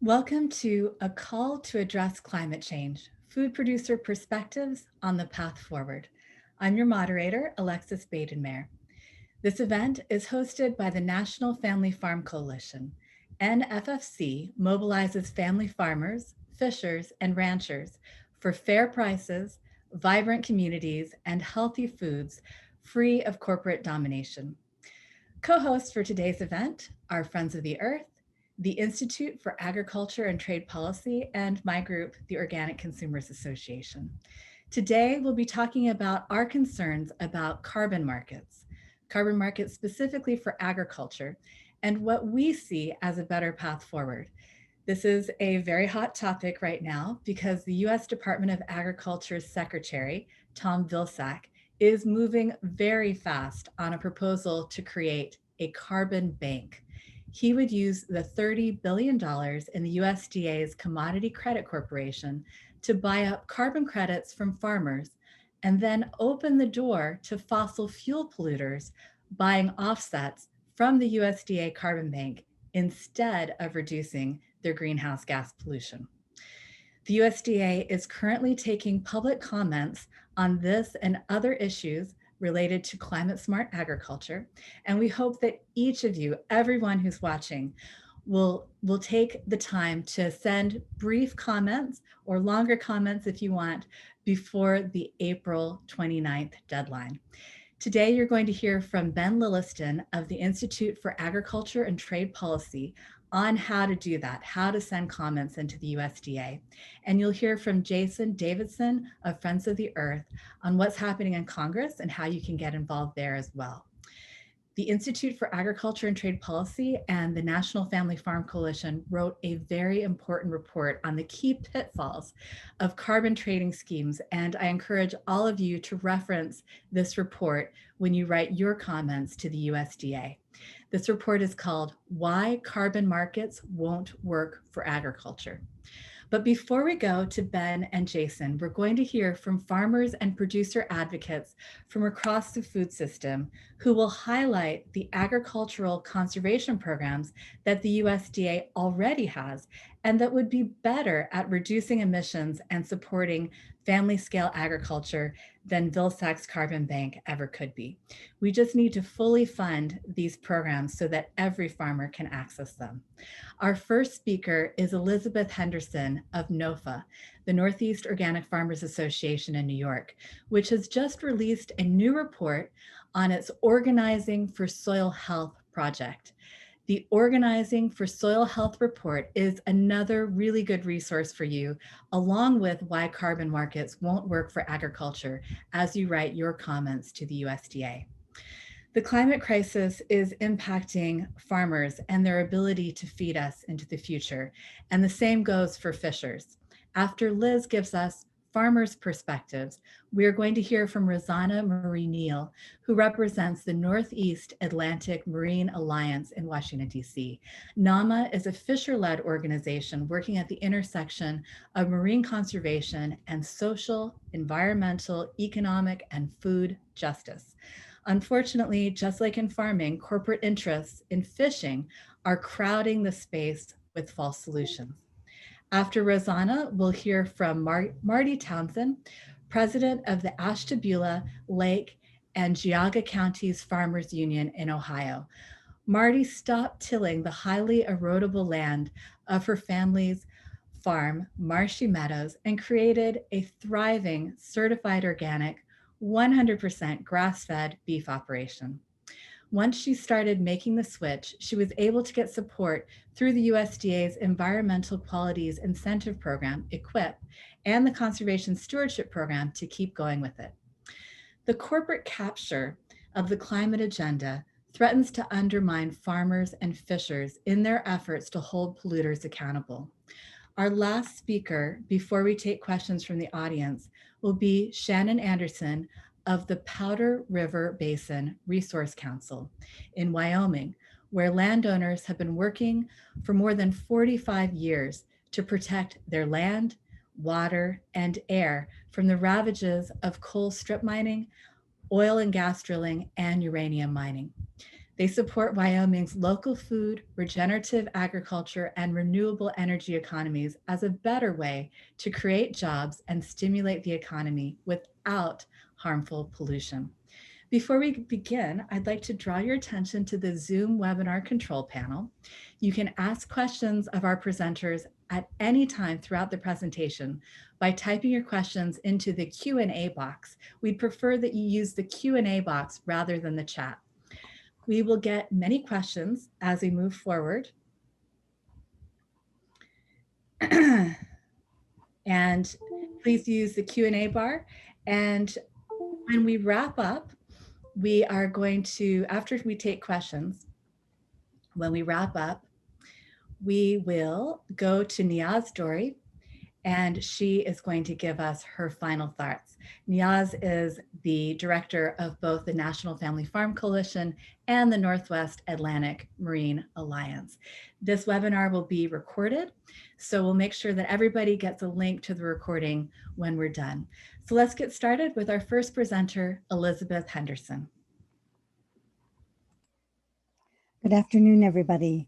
Welcome to A Call to Address Climate Change, Food Producer Perspectives on the Path Forward. I'm your moderator, Alexis Badenmayer. This event is hosted by the National Family Farm Coalition. NFFC mobilizes family farmers, fishers, and ranchers for fair prices, vibrant communities, and healthy foods free of corporate domination. Co-hosts for today's event are Friends of the Earth, the Institute for Agriculture and Trade Policy, and my group, the Organic Consumers Association. Today, we'll be talking about our concerns about carbon markets specifically for agriculture, and what we see as a better path forward. This is a very hot topic right now because the US Department of Agriculture's Secretary, Tom Vilsack, is moving very fast on a proposal to create a carbon bank. He would use the $30 billion in the USDA's Commodity Credit Corporation to buy up carbon credits from farmers and then open the door to fossil fuel polluters buying offsets from the USDA carbon bank instead of reducing their greenhouse gas pollution. The USDA is currently taking public comments on this and other issues related to climate smart agriculture. And we hope that each of you, everyone who's watching, will take the time to send brief comments or longer comments if you want before the April 29th deadline. Today, you're going to hear from Ben Lilliston of the Institute for Agriculture and Trade Policy on how to do that, how to send comments into the USDA. And you'll hear from Jason Davidson of Friends of the Earth on what's happening in Congress and how you can get involved there as well. The Institute for Agriculture and Trade Policy and the National Family Farm Coalition wrote a very important report on the key pitfalls of carbon trading schemes, and I encourage all of you to reference this report when you write your comments to the USDA. This report is called Why Carbon Markets Won't Work for Agriculture. But before we go to Ben and Jason, we're going to hear from farmers and producer advocates from across the food system who will highlight the agricultural conservation programs that the USDA already has and that would be better at reducing emissions and supporting family scale agriculture than Vilsack's carbon bank ever could be. We just need to fully fund these programs so that every farmer can access them. Our first speaker is Elizabeth Henderson of NOFA, the Northeast Organic Farmers Association in New York, which has just released a new report on its Organizing for Soil Health project. The Organizing for Soil Health report is another really good resource for you, along with why carbon markets won't work for agriculture as you write your comments to the USDA. The climate crisis is impacting farmers and their ability to feed us into the future, and the same goes for fishers. After Liz gives us farmers' perspectives, we are going to hear from Rosanna Marie Neal, who represents the Northeast Atlantic Marine Alliance in Washington, D.C. NAMA is a fisher-led organization working at the intersection of marine conservation and social, environmental, economic, and food justice. Unfortunately, just like in farming, corporate interests in fishing are crowding the space with false solutions. After Rosanna, we'll hear from Mardy Townsend, president of the Ashtabula-Lake and Geauga Counties Farmers Union in Ohio. Mardy stopped tilling the highly erodible land of her family's farm, Marshy Meadows, and created a thriving, certified organic, 100% grass-fed beef operation. Once she started making the switch, she was able to get support through the USDA's Environmental Qualities Incentive Program, EQIP, and the Conservation Stewardship Program to keep going with it. The corporate capture of the climate agenda threatens to undermine farmers and fishers in their efforts to hold polluters accountable. Our last speaker, before we take questions from the audience, will be Shannon Anderson of the Powder River Basin Resource Council in Wyoming, where landowners have been working for more than 45 years to protect their land, water, and air from the ravages of coal strip mining, oil and gas drilling, and uranium mining. They support Wyoming's local food, regenerative agriculture, and renewable energy economies as a better way to create jobs and stimulate the economy without harmful pollution. Before we begin, I'd like to draw your attention to the Zoom webinar control panel. You can ask questions of our presenters at any time throughout the presentation by typing your questions into the Q&A box. We'd prefer that you use the Q&A box rather than the chat. We will get many questions as we move forward. And please use the Q&A bar. And when we wrap up, we are going to, after we take questions, when we wrap up, we will go to Niaz Dory, and she is going to give us her final thoughts. Niaz is the director of both the National Family Farm Coalition and the Northwest Atlantic Marine Alliance. This webinar will be recorded, so we'll make sure that everybody gets a link to the recording when we're done. So let's get started with our first presenter, Elizabeth Henderson. Good afternoon, everybody.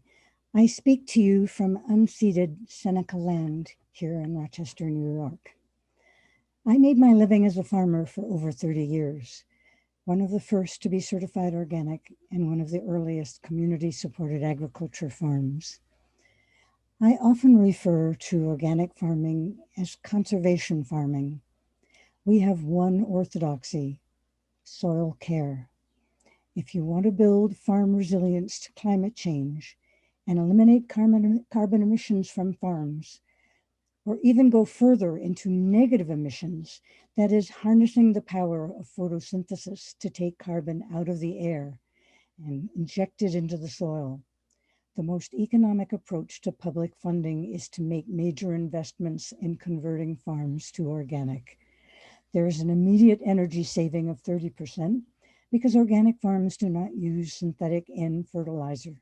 I speak to you from unceded Seneca land here in Rochester, New York. I made my living as a farmer for over 30 years, one of the first to be certified organic and one of the earliest community-supported agriculture farms. I often refer to organic farming as conservation farming. We have one orthodoxy: soil care. If you want to build farm resilience to climate change and eliminate carbon emissions from farms, or even go further into negative emissions, that is, harnessing the power of photosynthesis to take carbon out of the air and inject it into the soil, the most economic approach to public funding is to make major investments in converting farms to organic. There is an immediate energy saving of 30%, because organic farms do not use synthetic N fertilizer.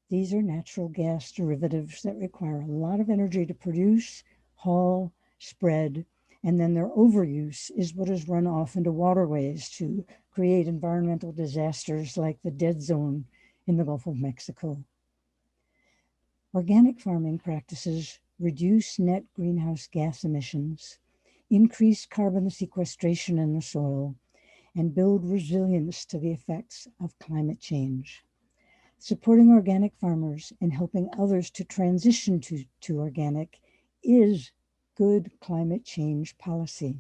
These are natural gas derivatives that require a lot of energy to produce, haul, spread, and then their overuse is what is run off into waterways to create environmental disasters like the dead zone in the Gulf of Mexico. Organic farming practices reduce net greenhouse gas emissions, increase carbon sequestration in the soil, and build resilience to the effects of climate change. Supporting organic farmers and helping others to transition to organic is good climate change policy.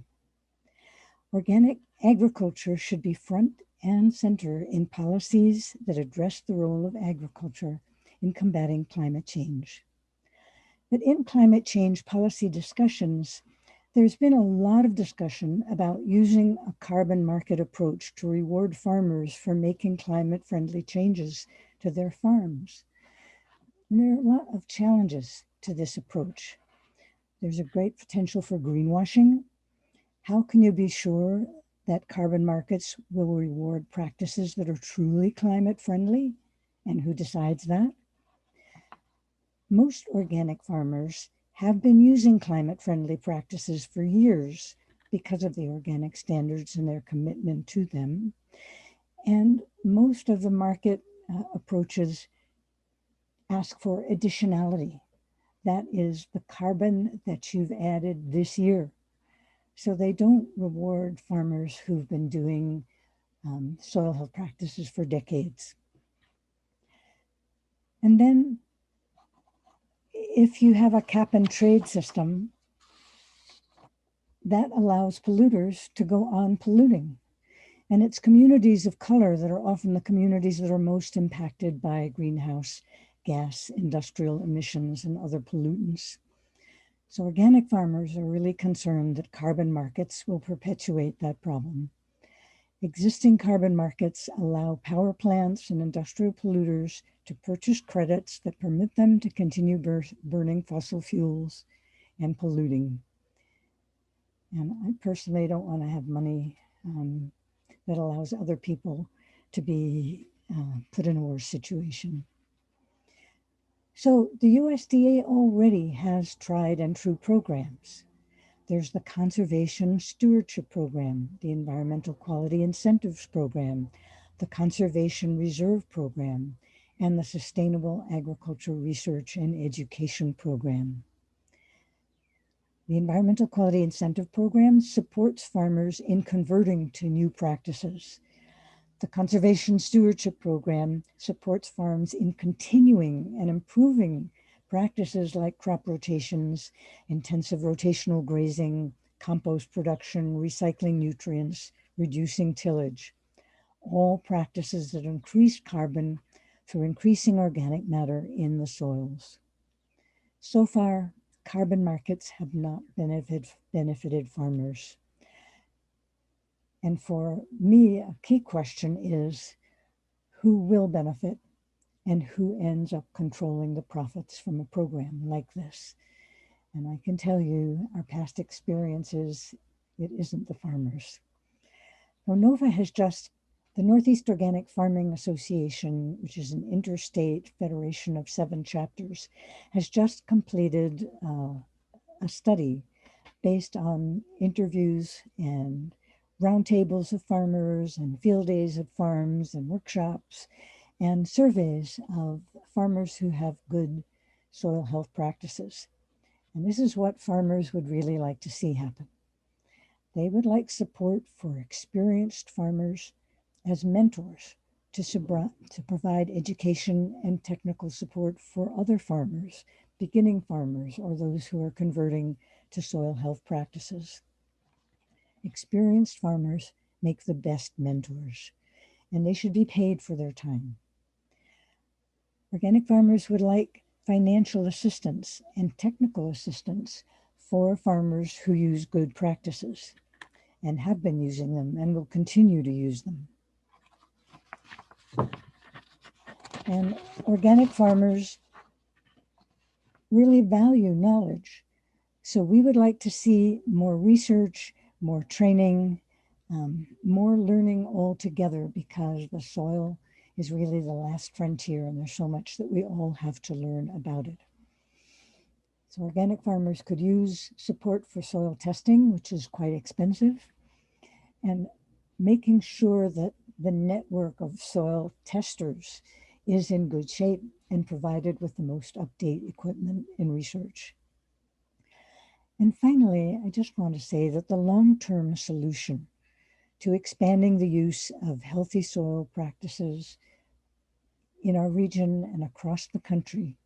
Organic agriculture should be front and center in policies that address the role of agriculture in combating climate change. But in climate change policy discussions, there's been a lot of discussion about using a carbon market approach to reward farmers for making climate-friendly changes to their farms. And there are a lot of challenges to this approach. There's a great potential for greenwashing. How can you be sure that carbon markets will reward practices that are truly climate-friendly? And who decides that? Most organic farmers have been using climate-friendly practices for years because of the organic standards and their commitment to them. And most of the market approaches ask for additionality. That is the carbon that you've added this year. So they don't reward farmers who've been doing soil health practices for decades. And then if you have a cap and trade system, that allows polluters to go on polluting. And it's communities of color that are often the communities that are most impacted by greenhouse gas, industrial emissions, and other pollutants. So organic farmers are really concerned that carbon markets will perpetuate that problem. Existing carbon markets allow power plants and industrial polluters to purchase credits that permit them to continue burning fossil fuels and polluting. And I personally don't want to have money that allows other people to be put in a worse situation. So the USDA already has tried and true programs. There's the Conservation Stewardship Program, the Environmental Quality Incentives Program, the Conservation Reserve Program, and the Sustainable Agriculture Research and Education Program. The Environmental Quality Incentive Program supports farmers in converting to new practices. The Conservation Stewardship Program supports farms in continuing and improving practices like crop rotations, intensive rotational grazing, compost production, recycling nutrients, reducing tillage, all practices that increase carbon through increasing organic matter in the soils. So far, carbon markets have not benefited farmers. And for me, a key question is who will benefit and who ends up controlling the profits from a program like this? And I can tell you, our past experiences, it isn't the farmers. Now, NOVA has just, the Northeast Organic Farming Association, which is an interstate federation of 7 chapters, has just completed a study based on interviews and roundtables of farmers and field days at farms and workshops and surveys of farmers who have good soil health practices. And this is what farmers would really like to see happen. They would like support for experienced farmers as mentors to provide education and technical support for other farmers, beginning farmers, or those who are converting to soil health practices. Experienced farmers make the best mentors, and they should be paid for their time. Organic farmers would like financial assistance and technical assistance for farmers who use good practices and have been using them and will continue to use them. And organic farmers really value knowledge. So we would like to see more research, more training, more learning all together, because the soil is really the last frontier and there's so much that we all have to learn about it. So organic farmers could use support for soil testing, which is quite expensive, and making sure that the network of soil testers is in good shape and provided with the most up-to-date equipment and research. And finally, I just want to say that the long-term solution to expanding the use of healthy soil practices in our region and across the country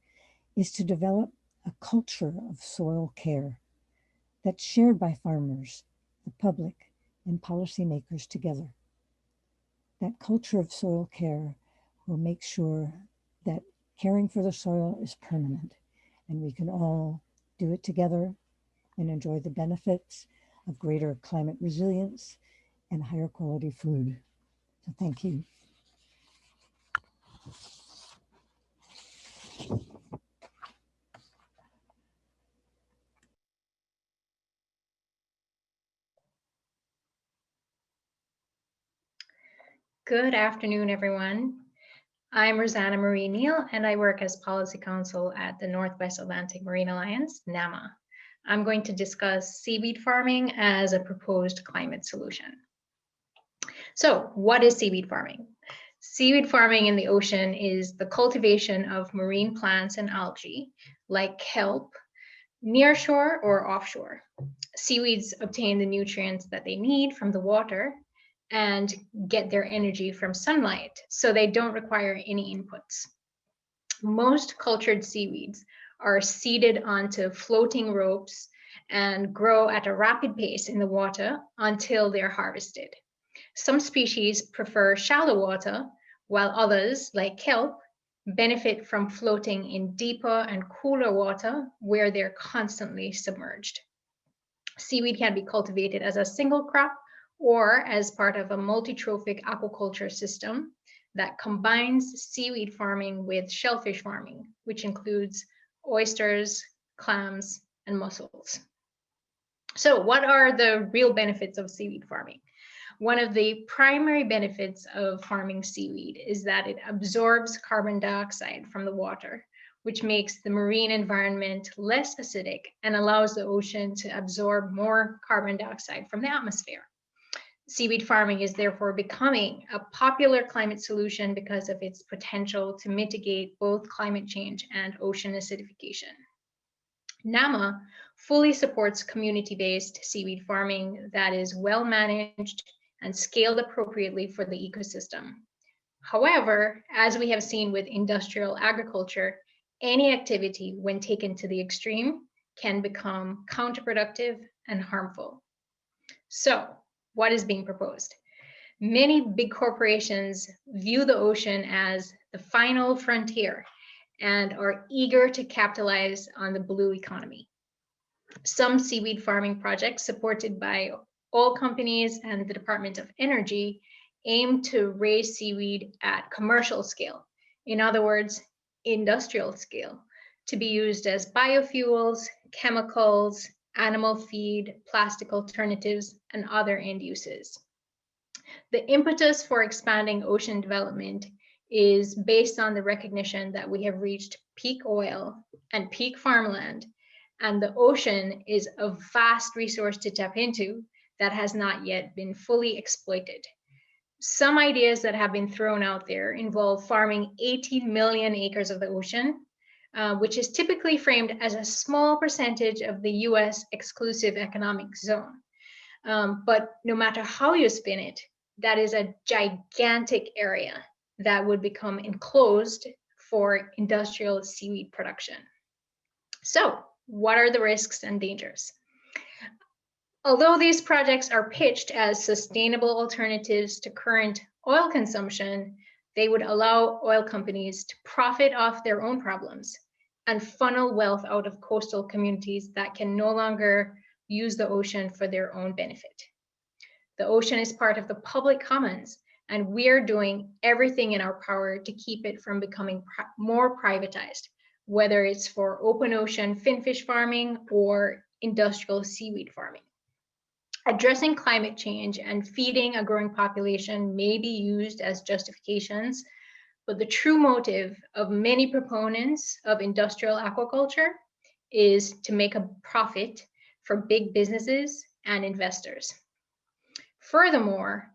is to develop a culture of soil care that's shared by farmers, the public, and policymakers together. That culture of soil care will make sure that caring for the soil is permanent, and we can all do it together and enjoy the benefits of greater climate resilience and higher quality food. So thank you. Good afternoon, everyone. I'm Rosanna Marie Neal, and I work as Policy Counsel at the Northwest Atlantic Marine Alliance, NAMA. I'm going to discuss seaweed farming as a proposed climate solution. So, what is seaweed farming? Seaweed farming in the ocean is the cultivation of marine plants and algae, like kelp, near shore or offshore. Seaweeds obtain the nutrients that they need from the water and get their energy from sunlight, so they don't require any inputs. Most cultured seaweeds are seeded onto floating ropes and grow at a rapid pace in the water until they're harvested. Some species prefer shallow water, while others, like kelp, benefit from floating in deeper and cooler water where they're constantly submerged. Seaweed can be cultivated as a single crop or as part of a multi-trophic aquaculture system that combines seaweed farming with shellfish farming, which includes oysters, clams, and mussels. So what are the real benefits of seaweed farming? One of the primary benefits of farming seaweed is that it absorbs carbon dioxide from the water, which makes the marine environment less acidic and allows the ocean to absorb more carbon dioxide from the atmosphere. Seaweed farming is therefore becoming a popular climate solution because of its potential to mitigate both climate change and ocean acidification. NAMA fully supports community-based seaweed farming that is well managed and scaled appropriately for the ecosystem. However, as we have seen with industrial agriculture, any activity, when taken to the extreme, can become counterproductive and harmful. So, what is being proposed? Many big corporations view the ocean as the final frontier and are eager to capitalize on the blue economy. Some seaweed farming projects supported by oil companies and the Department of Energy aim to raise seaweed at commercial scale, in other words, industrial scale, to be used as biofuels, chemicals, animal feed, plastic alternatives, and other end uses. The impetus for expanding ocean development is based on the recognition that we have reached peak oil and peak farmland, and the ocean is a vast resource to tap into that has not yet been fully exploited. Some ideas that have been thrown out there involve farming 18 million acres of the ocean, which is typically framed as a small percentage of the US exclusive economic zone. But no matter how you spin it, that is a gigantic area that would become enclosed for industrial seaweed production. So, what are the risks and dangers? Although these projects are pitched as sustainable alternatives to current oil consumption, they would allow oil companies to profit off their own problems and funnel wealth out of coastal communities that can no longer use the ocean for their own benefit. The ocean is part of the public commons, and we are doing everything in our power to keep it from becoming more privatized, whether it's for open ocean finfish farming or industrial seaweed farming. Addressing climate change and feeding a growing population may be used as justifications, but the true motive of many proponents of industrial aquaculture is to make a profit for big businesses and investors. Furthermore,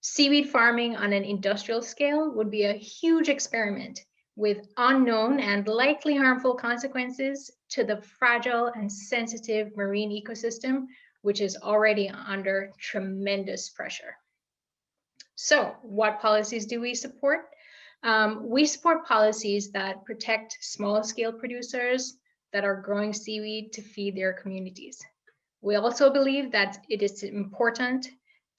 seaweed farming on an industrial scale would be a huge experiment with unknown and likely harmful consequences to the fragile and sensitive marine ecosystem, which is already under tremendous pressure. So, what policies do we support? We support policies that protect small-scale producers that are growing seaweed to feed their communities. We also believe that it is important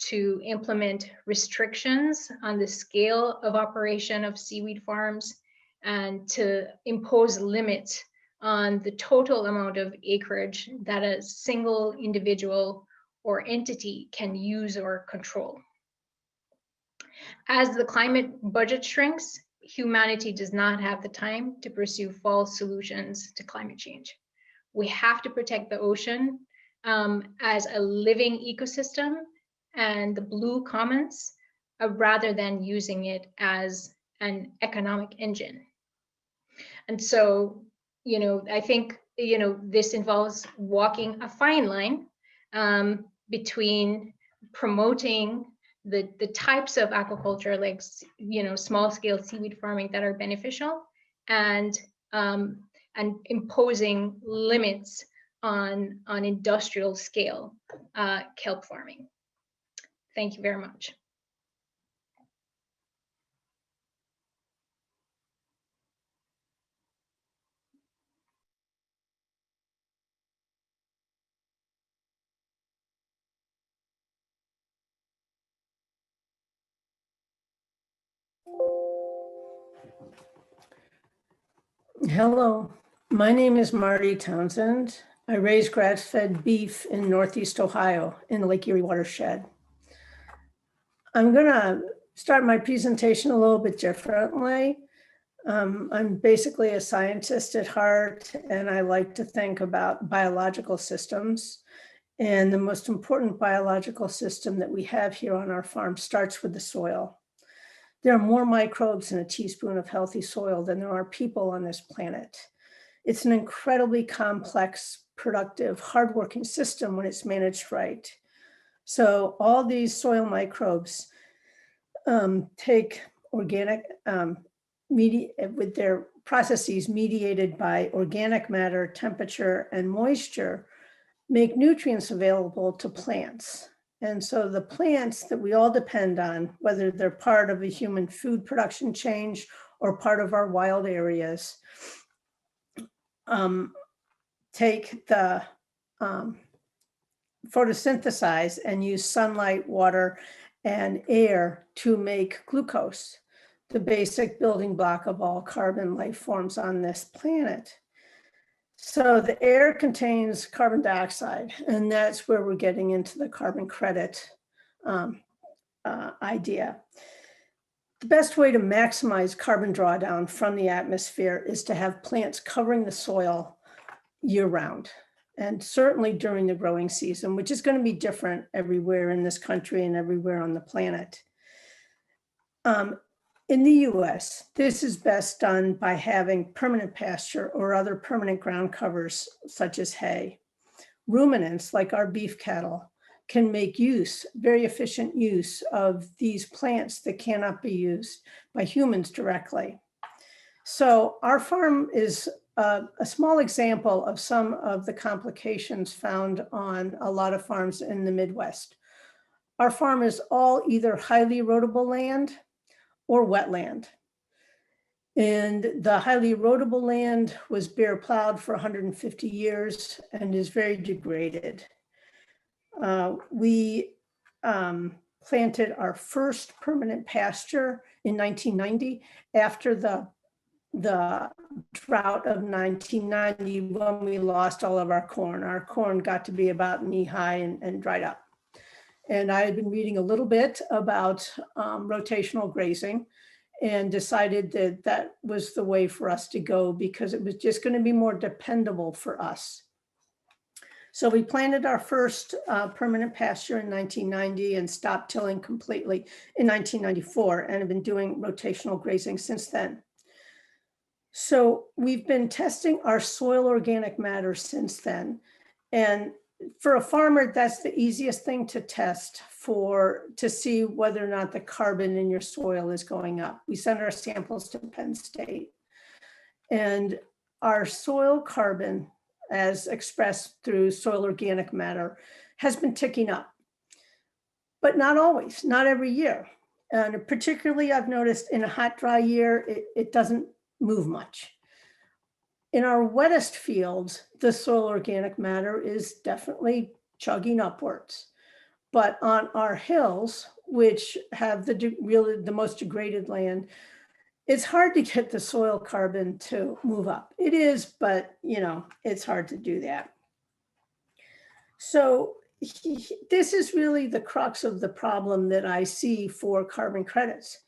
to implement restrictions on the scale of operation of seaweed farms and to impose limits on the total amount of acreage that a single individual or entity can use or control. As the climate budget shrinks, humanity does not have the time to pursue false solutions to climate change. We have to protect the ocean as a living ecosystem and the blue commons rather than using it as an economic engine. And so, I think, this involves walking a fine line between promoting the types of aquaculture, like, small scale seaweed farming that are beneficial, and imposing limits on industrial scale kelp farming. Thank you very much. Hello, my name is Mardy Townsend. I raise grass-fed beef in Northeast Ohio in the Lake Erie watershed. I'm gonna start my presentation a little bit differently. I'm basically a scientist at heart, and I like to think about biological systems. And the most important biological system that we have here on our farm starts with the soil. There are more microbes in a teaspoon of healthy soil than there are people on this planet. It's an incredibly complex, productive, hardworking system when it's managed right. So all these soil microbes take organic with their processes mediated by organic matter, temperature, and moisture, make nutrients available to plants. And so the plants that we all depend on, whether they're part of a human food production change or part of our wild areas, take the photosynthesize and use sunlight, water, and air to make glucose, the basic building block of all carbon life forms on this planet. So the air contains carbon dioxide, and that's where we're getting into the carbon credit idea. The best way to maximize carbon drawdown from the atmosphere is to have plants covering the soil year round, and certainly during the growing season, which is going to be different everywhere in this country and everywhere on the planet. In the US, this is best done by having permanent pasture or other permanent ground covers, such as hay. Ruminants, like our beef cattle, can make very efficient use of these plants that cannot be used by humans directly. So our farm is a small example of some of the complications found on a lot of farms in the Midwest. Our farm is all either highly erodible land or wetland. And the highly erodible land was bare plowed for 150 years and is very degraded. We planted our first permanent pasture in 1990 after the drought of 1990, when we lost all of our corn. Our corn got to be about knee high and dried up. And I had been reading a little bit about rotational grazing and decided that that was the way for us to go, because it was just going to be more dependable for us. So we planted our first permanent pasture in 1990 and stopped tilling completely in 1994, and have been doing rotational grazing since then. So we've been testing our soil organic matter since then. And for a farmer, that's the easiest thing to test to see whether or not the carbon in your soil is going up. We send our samples to Penn State, and our soil carbon, as expressed through soil organic matter, has been ticking up, but not always, not every year. And particularly I've noticed in a hot, dry year, it doesn't move much. In our wettest fields, the soil organic matter is definitely chugging upwards. But on our hills, which have really the most degraded land, it's hard to get the soil carbon to move up. It is, but it's hard to do that. So this is really the crux of the problem that I see for carbon credits.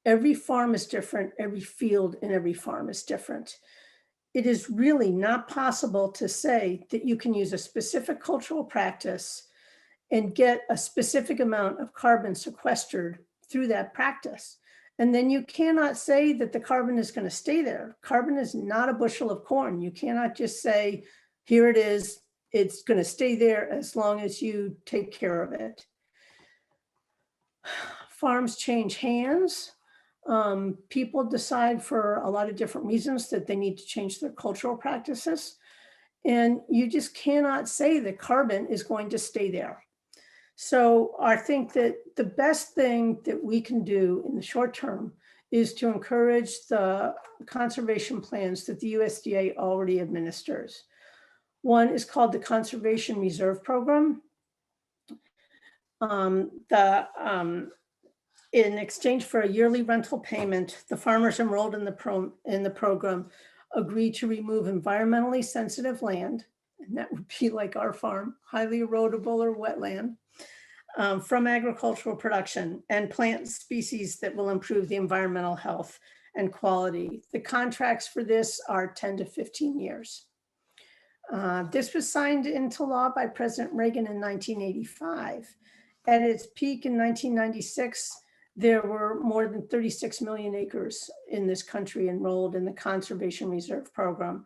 Every farm is different. Every field in every farm is different. It is really not possible to say that you can use a specific cultural practice and get a specific amount of carbon sequestered through that practice. And then you cannot say that the carbon is going to stay there. Carbon is not a bushel of corn. You cannot just say, here it is, it's going to stay there as long as you take care of it. Farms change hands. People decide for a lot of different reasons that they need to change their cultural practices. And you just cannot say that carbon is going to stay there. So I think that the best thing that we can do in the short term is to encourage the conservation plans that the USDA already administers. One is called the Conservation Reserve Program. In exchange for a yearly rental payment, the farmers enrolled in the program agree to remove environmentally sensitive land, and that would be like our farm, highly erodible or wetland, from agricultural production, and plant species that will improve the environmental health and quality. The contracts for this are 10 to 15 years. This was signed into law by President Reagan in 1985. At its peak in 1996, there were more than 36 million acres in this country enrolled in the Conservation Reserve Program.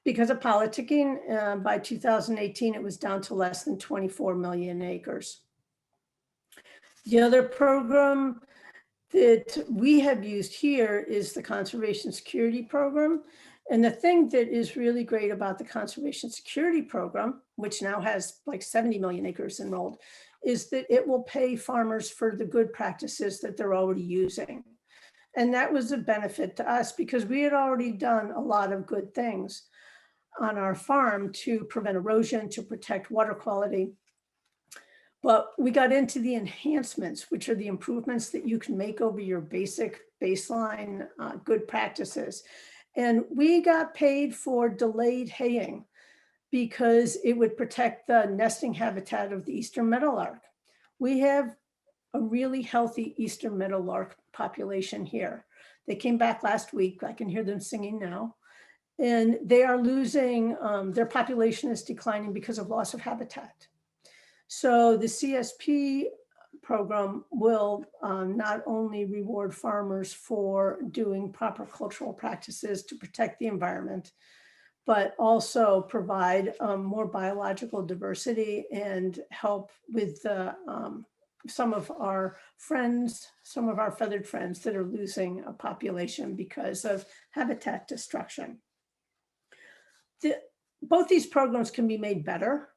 because of politicking, by 2018, it was down to less than 24 million acres. The other program that we have used here is the Conservation Security Program. And the thing that is really great about the Conservation Security Program, which now has like 70 million acres enrolled, is that it will pay farmers for the good practices that they're already using. And that was a benefit to us because we had already done a lot of good things on our farm to prevent erosion, to protect water quality. But we got into the enhancements, which are the improvements that you can make over your basic baseline good practices. And we got paid for delayed haying because it would protect the nesting habitat of the eastern meadowlark. We have a really healthy eastern meadowlark population here. They came back last week. I can hear them singing now. And they are losing, their population is declining because of loss of habitat. So the CSP program will not only reward farmers for doing proper cultural practices to protect the environment, but also provide more biological diversity and help with some of our friends, some of our feathered friends that are losing a population because of habitat destruction. Both these programs can be made better.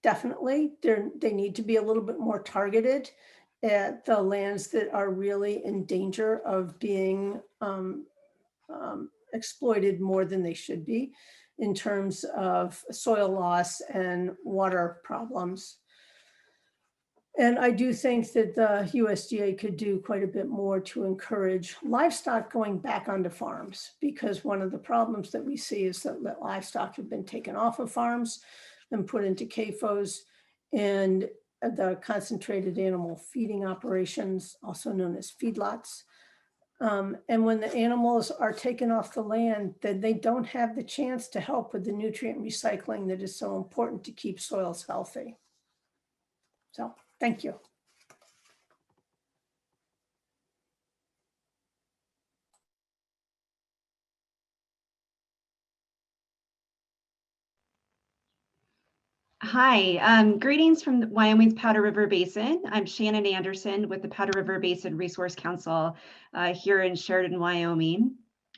Definitely, they need to be a little bit more targeted at the lands that are really in danger of being exploited more than they should be in terms of soil loss and water problems. And I do think that the USDA could do quite a bit more to encourage livestock going back onto farms, because one of the problems that we see is that livestock have been taken off of farms and put into CAFOs, and the concentrated animal feeding operations, also known as feedlots. And when the animals are taken off the land, then they don't have the chance to help with the nutrient recycling that is so important to keep soils healthy. So, thank you. Hi, greetings from Wyoming's Powder River Basin. I'm Shannon Anderson with the Powder River Basin Resource Council here in Sheridan, Wyoming.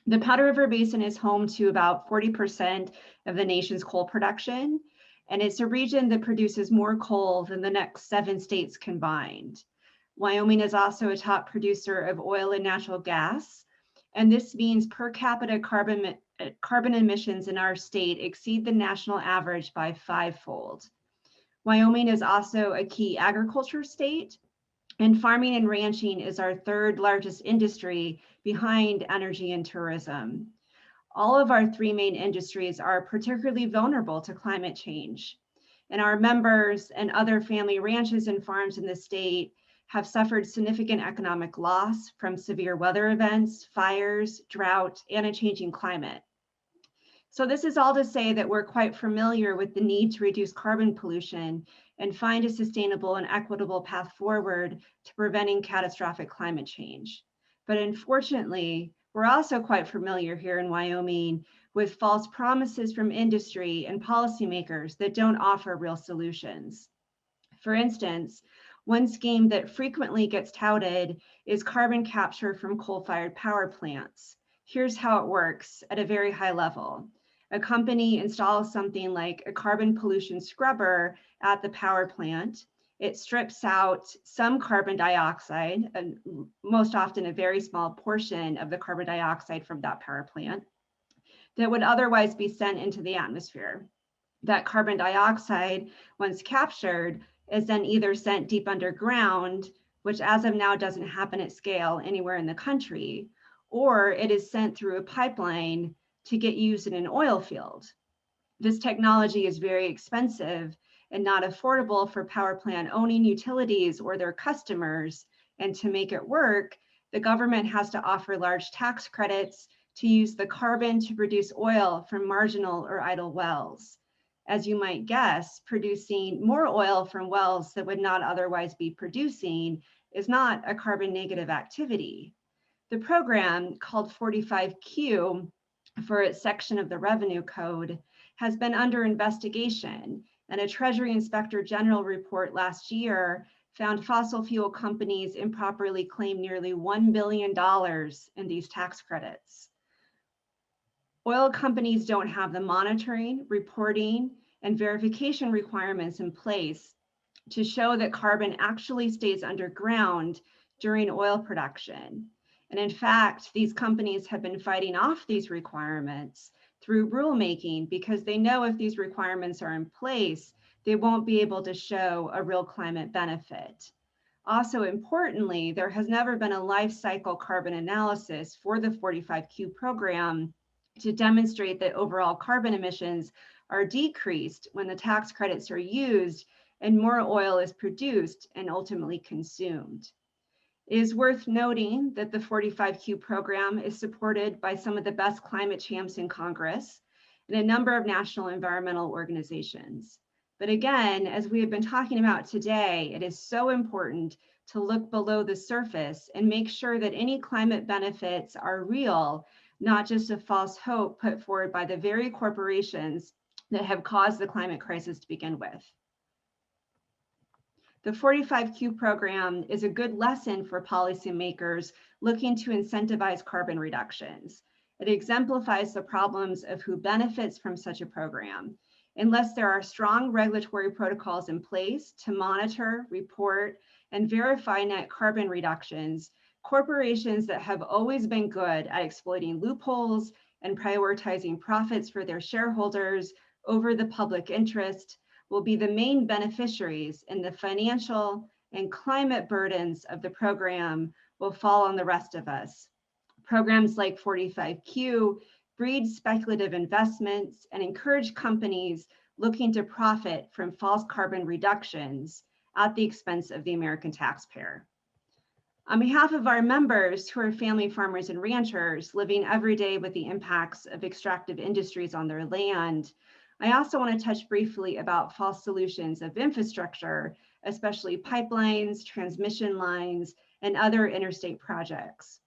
The Powder River Basin is home to about 40% of the nation's coal production, and it's a region that produces more coal than the next 7 states combined. Wyoming is also a top producer of oil and natural gas, and this means per capita carbon emissions in our state exceed the national average by 5-fold. Wyoming is also a key agriculture state, and farming and ranching is our 3rd largest industry behind energy and tourism. All of our 3 main industries are particularly vulnerable to climate change, and our members and other family ranches and farms in the state have suffered significant economic loss from severe weather events, fires, drought, and a changing climate. So this is all to say that we're quite familiar with the need to reduce carbon pollution and find a sustainable and equitable path forward to preventing catastrophic climate change. But unfortunately, we're also quite familiar here in Wyoming with false promises from industry and policymakers that don't offer real solutions. For instance, one scheme that frequently gets touted is carbon capture from coal-fired power plants. Here's how it works at a very high level. A company installs something like a carbon pollution scrubber at the power plant. It strips out some carbon dioxide, and most often a very small portion of the carbon dioxide from that power plant, that would otherwise be sent into the atmosphere. That carbon dioxide, once captured, is then either sent deep underground, which as of now doesn't happen at scale anywhere in the country, or it is sent through a pipeline to get used in an oil field. This technology is very expensive and not affordable for power plant owning utilities or their customers. And to make it work, the government has to offer large tax credits to use the carbon to produce oil from marginal or idle wells. As you might guess, producing more oil from wells that would not otherwise be producing is not a carbon negative activity. The program, called 45Q for its section of the revenue code, has been under investigation, and a Treasury Inspector General report last year found fossil fuel companies improperly claimed nearly $1 billion in these tax credits. Oil companies don't have the monitoring, reporting, and verification requirements in place to show that carbon actually stays underground during oil production. And in fact, these companies have been fighting off these requirements through rulemaking because they know if these requirements are in place, they won't be able to show a real climate benefit. Also importantly, there has never been a life cycle carbon analysis for the 45Q program to demonstrate that overall carbon emissions are decreased when the tax credits are used and more oil is produced and ultimately consumed. It is worth noting that the 45Q program is supported by some of the best climate champs in Congress and a number of national environmental organizations. But again, as we have been talking about today, it is so important to look below the surface and make sure that any climate benefits are real, not just a false hope put forward by the very corporations that have caused the climate crisis to begin with. The 45Q program is a good lesson for policymakers looking to incentivize carbon reductions. It exemplifies the problems of who benefits from such a program. Unless there are strong regulatory protocols in place to monitor, report, and verify net carbon reductions, corporations that have always been good at exploiting loopholes and prioritizing profits for their shareholders over the public interest will be the main beneficiaries, and the financial and climate burdens of the program will fall on the rest of us. Programs like 45Q breed speculative investments and encourage companies looking to profit from false carbon reductions at the expense of the American taxpayer. On behalf of our members who are family farmers and ranchers living every day with the impacts of extractive industries on their land, I also want to touch briefly about false solutions of infrastructure, especially pipelines, transmission lines, and other interstate projects.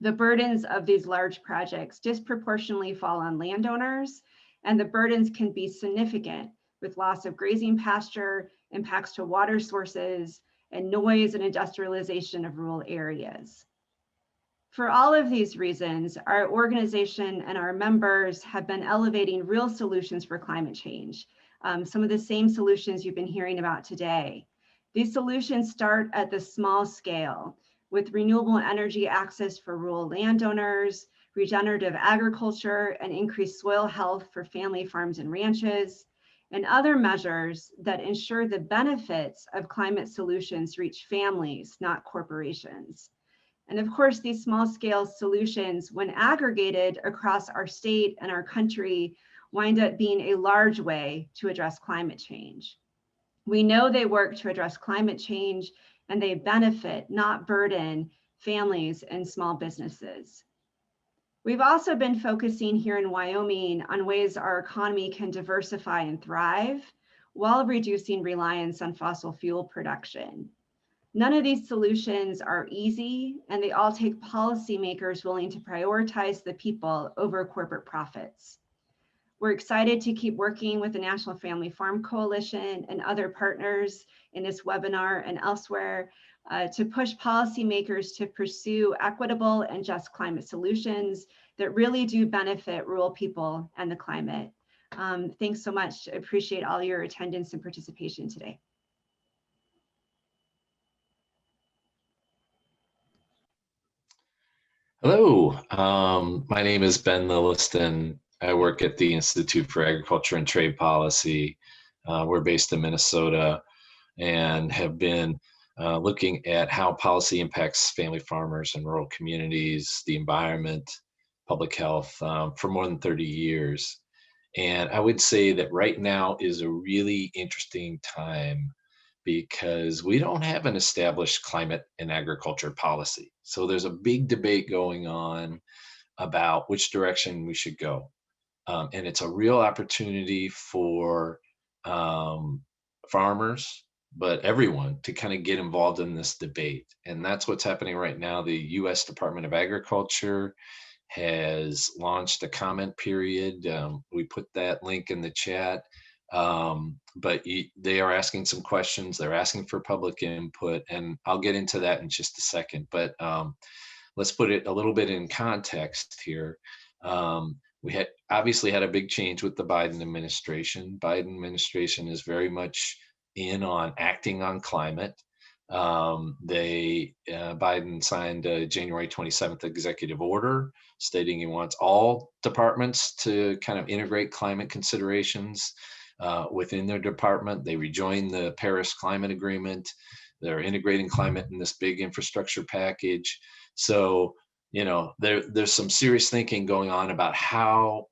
The burdens of these large projects disproportionately fall on landowners, and the burdens can be significant with loss of grazing pasture, impacts to water sources, and noise and industrialization of rural areas. For all of these reasons, our organization and our members have been elevating real solutions for climate change, some of the same solutions you've been hearing about today. These solutions start at the small scale with renewable energy access for rural landowners, regenerative agriculture, and increased soil health for family farms and ranches, and other measures that ensure the benefits of climate solutions reach families, not corporations. And of course, these small scale solutions, when aggregated across our state and our country, wind up being a large way to address climate change. We know they work to address climate change, and they benefit, not burden, families and small businesses. We've also been focusing here in Wyoming on ways our economy can diversify and thrive while reducing reliance on fossil fuel production. None of these solutions are easy, and they all take policymakers willing to prioritize the people over corporate profits. We're excited to keep working with the National Family Farm Coalition and other partners in this webinar and elsewhere to push policymakers to pursue equitable and just climate solutions that really do benefit rural people and the climate. Thanks so much. I appreciate all your attendance and participation today. Hello, my name is Ben Lilliston. I work at the Institute for Agriculture and Trade Policy. We're based in Minnesota and have been looking at how policy impacts family farmers and rural communities, the environment, public health for more than 30 years. And I would say that right now is a really interesting time because we don't have an established climate and agriculture policy. So there's a big debate going on about which direction we should go. And it's a real opportunity for farmers, but everyone to kind of get involved in this debate. And that's what's happening right now. The US Department of Agriculture has launched a comment period. We put that link in the chat. But they are asking some questions. They're asking for public input, and I'll get into that in just a second. But let's put it a little bit in context here. We had obviously had a big change with the Biden administration. Biden administration is very much in on acting on climate. Biden signed a January 27th executive order stating he wants all departments to kind of integrate climate considerations within their department. They rejoined the Paris Climate Agreement. They're integrating climate in this big infrastructure package. So, you know, there's some serious thinking going on about how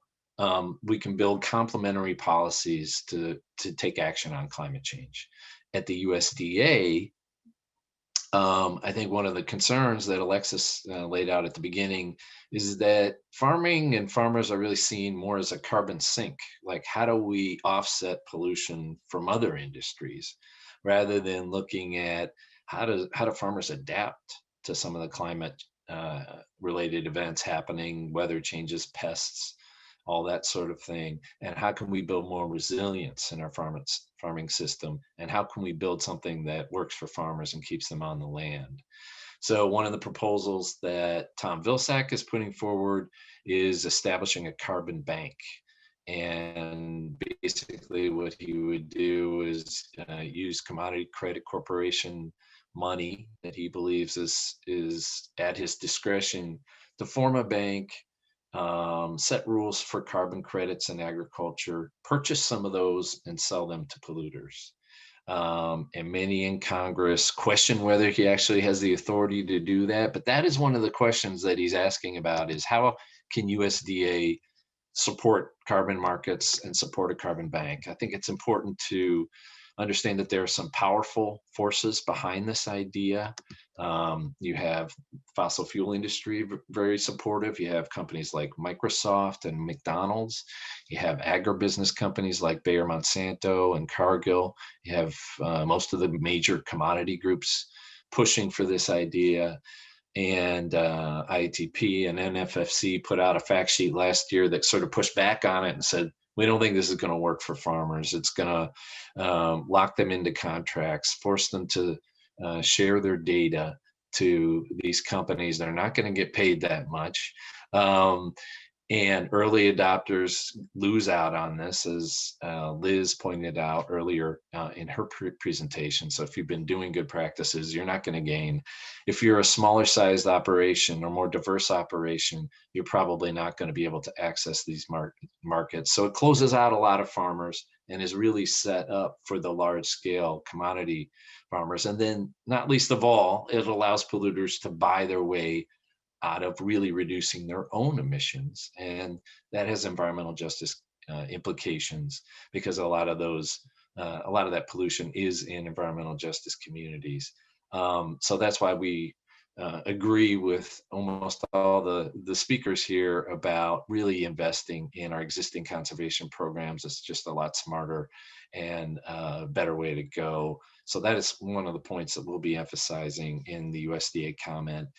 we can build complementary policies to take action on climate change. At the USDA, I think one of the concerns that Alexis laid out at the beginning is that farming and farmers are really seen more as a carbon sink. Like, how do we offset pollution from other industries, rather than looking at how do farmers adapt to some of the climate related events happening, weather changes, pests, all that sort of thing, and how can we build more resilience in our farming system, and how can we build something that works for farmers and keeps them on the land. So one of the proposals that Tom Vilsack is putting forward is establishing a carbon bank. And basically what he would do is use Commodity Credit Corporation money that he believes is at his discretion to form a bank, set rules for carbon credits in agriculture, purchase some of those and sell them to polluters. And many in Congress question whether he actually has the authority to do that. But that is one of the questions that he's asking about, is how can USDA support carbon markets and support a carbon bank? I think it's important to understand that there are some powerful forces behind this idea. You have fossil fuel industry very supportive. You have companies like Microsoft and McDonald's. You have agribusiness companies like Bayer Monsanto and Cargill. You have most of the major commodity groups pushing for this idea. And IATP and NFFC put out a fact sheet last year that sort of pushed back on it and said, we don't think this is going to work for farmers. It's going to lock them into contracts, force them to share their data to these companies. They're not going to get paid that much. And early adopters lose out on this, as Liz pointed out earlier in her presentation. So if you've been doing good practices, you're not going to gain. If you're a smaller sized operation or more diverse operation, you're probably not going to be able to access these markets. So it closes out a lot of farmers and is really set up for the large scale commodity farmers. And then, not least of all, it allows polluters to buy their way out of really reducing their own emissions. And that has environmental justice implications, because a lot of that pollution is in environmental justice communities. So that's why we agree with almost all the speakers here about really investing in our existing conservation programs. It's just a lot smarter and a better way to go. So that is one of the points that we'll be emphasizing in the USDA comment.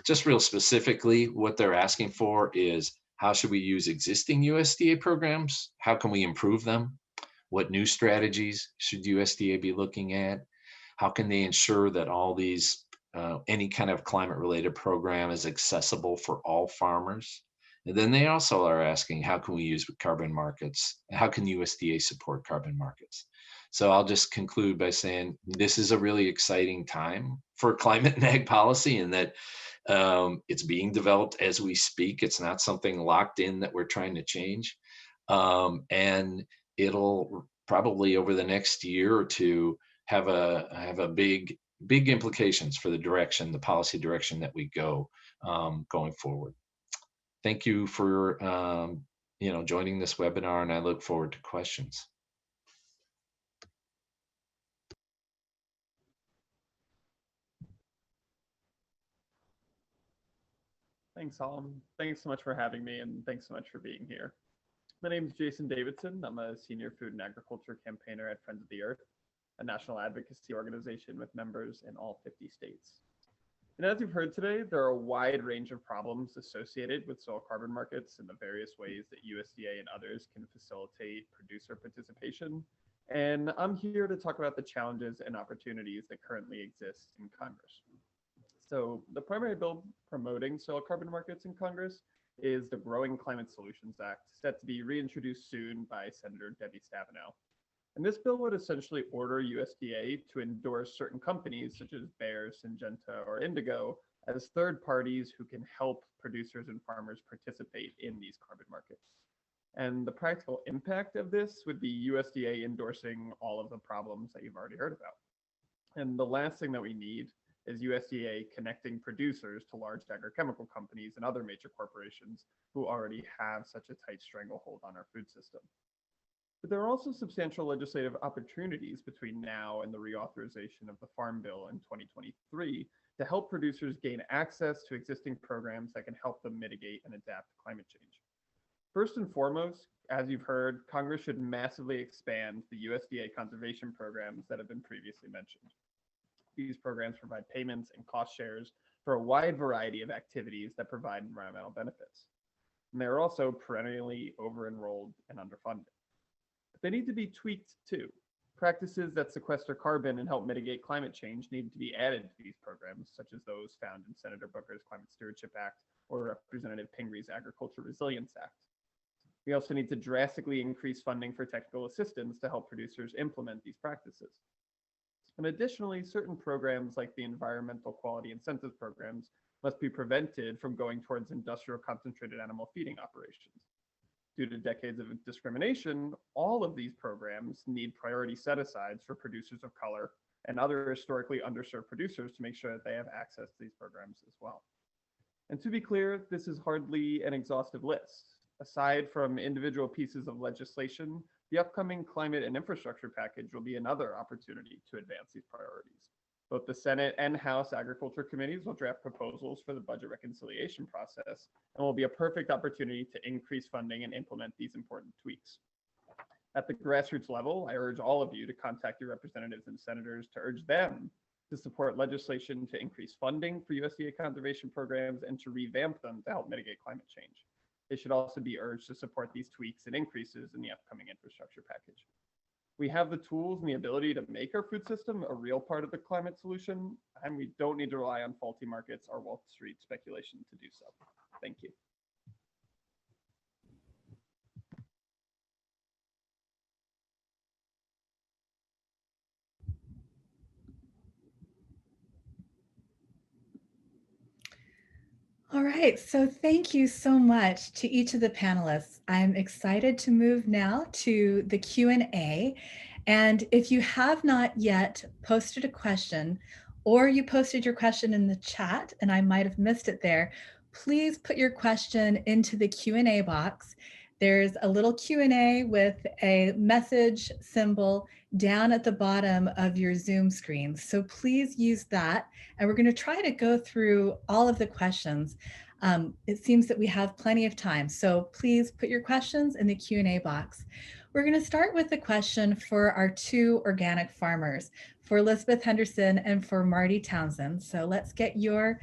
Just real specifically, what they're asking for is, how should we use existing USDA programs? How can we improve them? What new strategies should USDA be looking at? How can they ensure that all these, any kind of climate related program is accessible for all farmers? And then they also are asking, how can we use carbon markets? How can USDA support carbon markets? So I'll just conclude by saying this is a really exciting time for climate and ag policy, and that it's being developed as we speak. It's not something locked in that we're trying to change. And it'll probably over the next year or two have a big implications for the policy direction that we go going forward. Thank you for joining this webinar, and I look forward to questions. Thanks, Alm. Thanks so much for having me, and thanks so much for being here. My name is Jason Davidson. I'm a senior food and agriculture campaigner at Friends of the Earth, a national advocacy organization with members in all 50 states. And as you've heard today, there are a wide range of problems associated with soil carbon markets and the various ways that USDA and others can facilitate producer participation. And I'm here to talk about the challenges and opportunities that currently exist in Congress. So the primary bill promoting soil carbon markets in Congress is the Growing Climate Solutions Act, set to be reintroduced soon by Senator Debbie Stabenow. And this bill would essentially order USDA to endorse certain companies such as Bayer, Syngenta, or Indigo as third parties who can help producers and farmers participate in these carbon markets. And the practical impact of this would be USDA endorsing all of the problems that you've already heard about. And the last thing that we need is USDA connecting producers to large agrochemical companies and other major corporations who already have such a tight stranglehold on our food system. But there are also substantial legislative opportunities between now and the reauthorization of the Farm Bill in 2023 to help producers gain access to existing programs that can help them mitigate and adapt to climate change. First and foremost, as you've heard, Congress should massively expand the USDA conservation programs that have been previously mentioned. These programs provide payments and cost shares for a wide variety of activities that provide environmental benefits. And they're also perennially over-enrolled and underfunded. But they need to be tweaked too. Practices that sequester carbon and help mitigate climate change need to be added to these programs, such as those found in Senator Booker's Climate Stewardship Act or Representative Pingree's Agriculture Resilience Act. We also need to drastically increase funding for technical assistance to help producers implement these practices. And additionally, certain programs like the Environmental Quality Incentives programs must be prevented from going towards industrial concentrated animal feeding operations. Due to decades of discrimination, all of these programs need priority set-asides for producers of color and other historically underserved producers to make sure that they have access to these programs as well. And to be clear, this is hardly an exhaustive list. Aside from individual pieces of legislation, the upcoming climate and infrastructure package will be another opportunity to advance these priorities. Both the Senate and House Agriculture Committees will draft proposals for the budget reconciliation process and will be a perfect opportunity to increase funding and implement these important tweaks. At the grassroots level, I urge all of you to contact your representatives and senators to urge them to support legislation to increase funding for USDA conservation programs and to revamp them to help mitigate climate change. They should also be urged to support these tweaks and increases in the upcoming infrastructure package. We have the tools and the ability to make our food system a real part of the climate solution, and we don't need to rely on faulty markets or Wall Street speculation to do so. Thank you. All right, so thank you so much to each of the panelists. I'm excited to move now to the Q&A. And if you have not yet posted a question, or you posted your question in the chat and I might have missed it there, please put your question into the Q&A box. There's a little Q&A with a message symbol down at the bottom of your Zoom screen. So please use that. And we're going to try to go through all of the questions. It seems that we have plenty of time. So please put your questions in the Q&A box. We're going to start with the question for our two organic farmers, for Elizabeth Henderson and for Mardy Townsend. So let's get your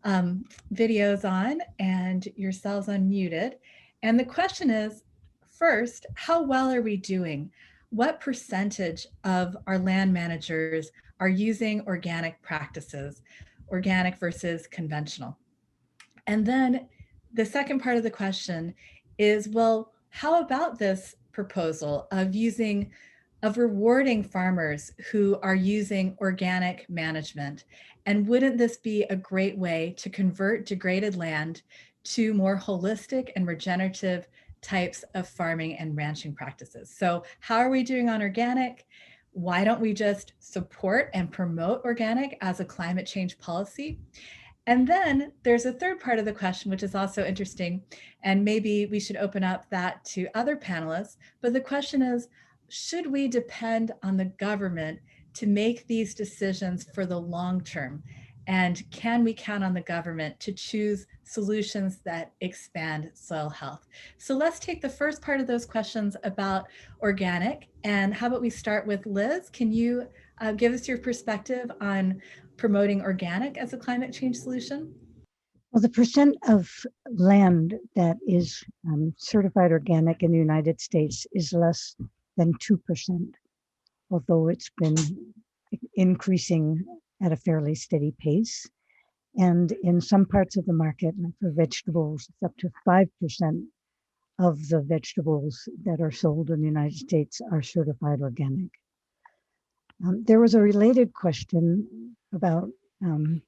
videos on and yourselves unmuted. And the question is, first, how well are we doing? What percentage of our land managers are using organic practices, organic versus conventional? And then the second part of the question is, well, how about this proposal of rewarding farmers who are using organic management? And wouldn't this be a great way to convert degraded land to more holistic and regenerative types of farming and ranching practices? So how are we doing on organic? Why don't we just support and promote organic as a climate change policy? And then there's a third part of the question, which is also interesting, and maybe we should open up that to other panelists. But the question is, should we depend on the government to make these decisions for the long term? And can we count on the government to choose solutions that expand soil health? So let's take the first part of those questions about organic. And how about we start with Liz? Can you give us your perspective on promoting organic as a climate change solution? Well, the percent of land that is certified organic in the United States is less than 2%, although it's been increasing at a fairly steady pace. And in some parts of the market, like for vegetables, it's up to 5% of the vegetables that are sold in the United States are certified organic. There was a related question about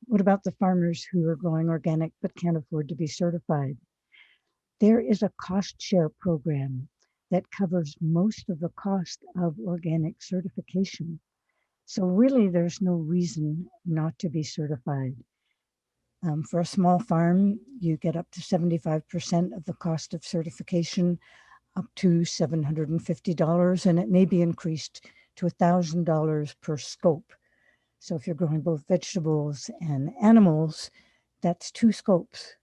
what about the farmers who are growing organic but can't afford to be certified? There is a cost share program that covers most of the cost of organic certification. So really, there's no reason not to be certified. For a small farm, you get up to 75% of the cost of certification, up to $750, and it may be increased to $1,000 per scope. So if you're growing both vegetables and animals, that's 2 scopes.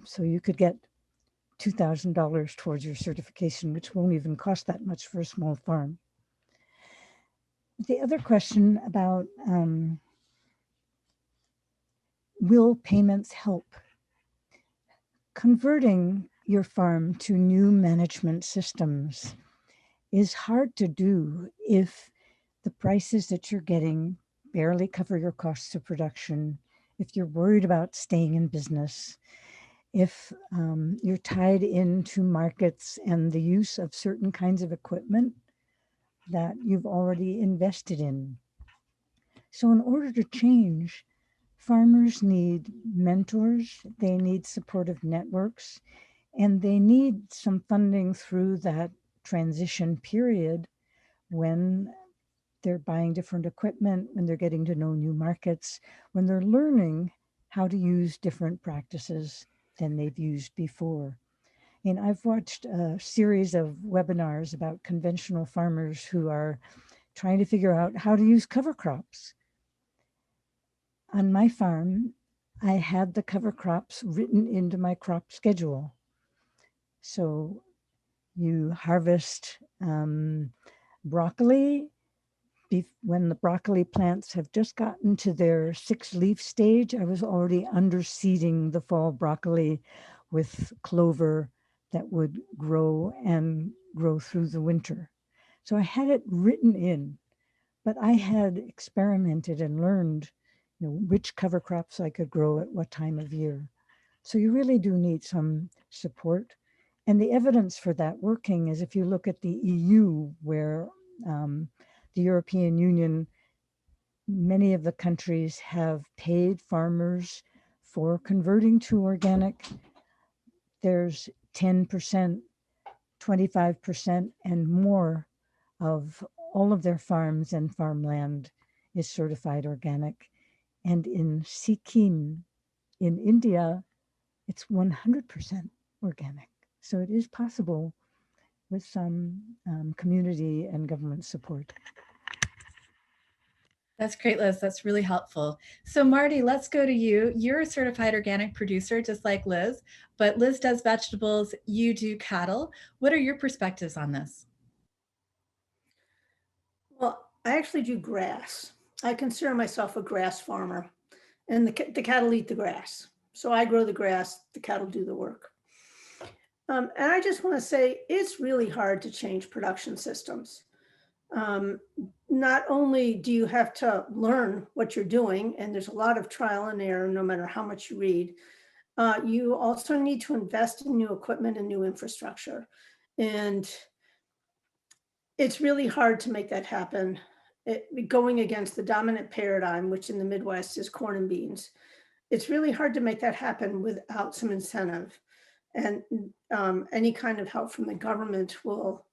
So you could get $2,000 towards your certification, which won't even cost that much for a small farm. The other question about will payments help? Converting your farm to new management systems is hard to do if the prices that you're getting barely cover your costs of production, if you're worried about staying in business, if you're tied into markets and the use of certain kinds of equipment that you've already invested in. So in order to change, farmers need mentors, they need supportive networks, and they need some funding through that transition period when they're buying different equipment, when they're getting to know new markets, when they're learning how to use different practices than they've used before. And I've watched a series of webinars about conventional farmers who are trying to figure out how to use cover crops. On my farm, I had the cover crops written into my crop schedule. So you harvest broccoli. When the broccoli plants have just gotten to their 6-leaf stage, I was already underseeding the fall broccoli with clover that would grow through the winter. So I had it written in, but I had experimented and learned, which cover crops I could grow at what time of year. So you really do need some support. And the evidence for that working is if you look at the EU, where the European Union, many of the countries have paid farmers for converting to organic. There's 10%, 25%, and more of all of their farms and farmland is certified organic. And in Sikkim, in India, it's 100% organic. So it is possible with some community and government support. That's great, Liz. That's really helpful. So Mardy, let's go to you. You're a certified organic producer, just like Liz, but Liz does vegetables, you do cattle. What are your perspectives on this? Well, I actually do grass. I consider myself a grass farmer, and the cattle eat the grass. So I grow the grass, the cattle do the work. And I just want to say it's really hard to change production systems. Not only do you have to learn what you're doing, and there's a lot of trial and error no matter how much you read, you also need to invest in new equipment and new infrastructure. And it's really hard to make that happen, going against the dominant paradigm, which in the Midwest is corn and beans. It's really hard to make that happen without some incentive. And any kind of help from the government will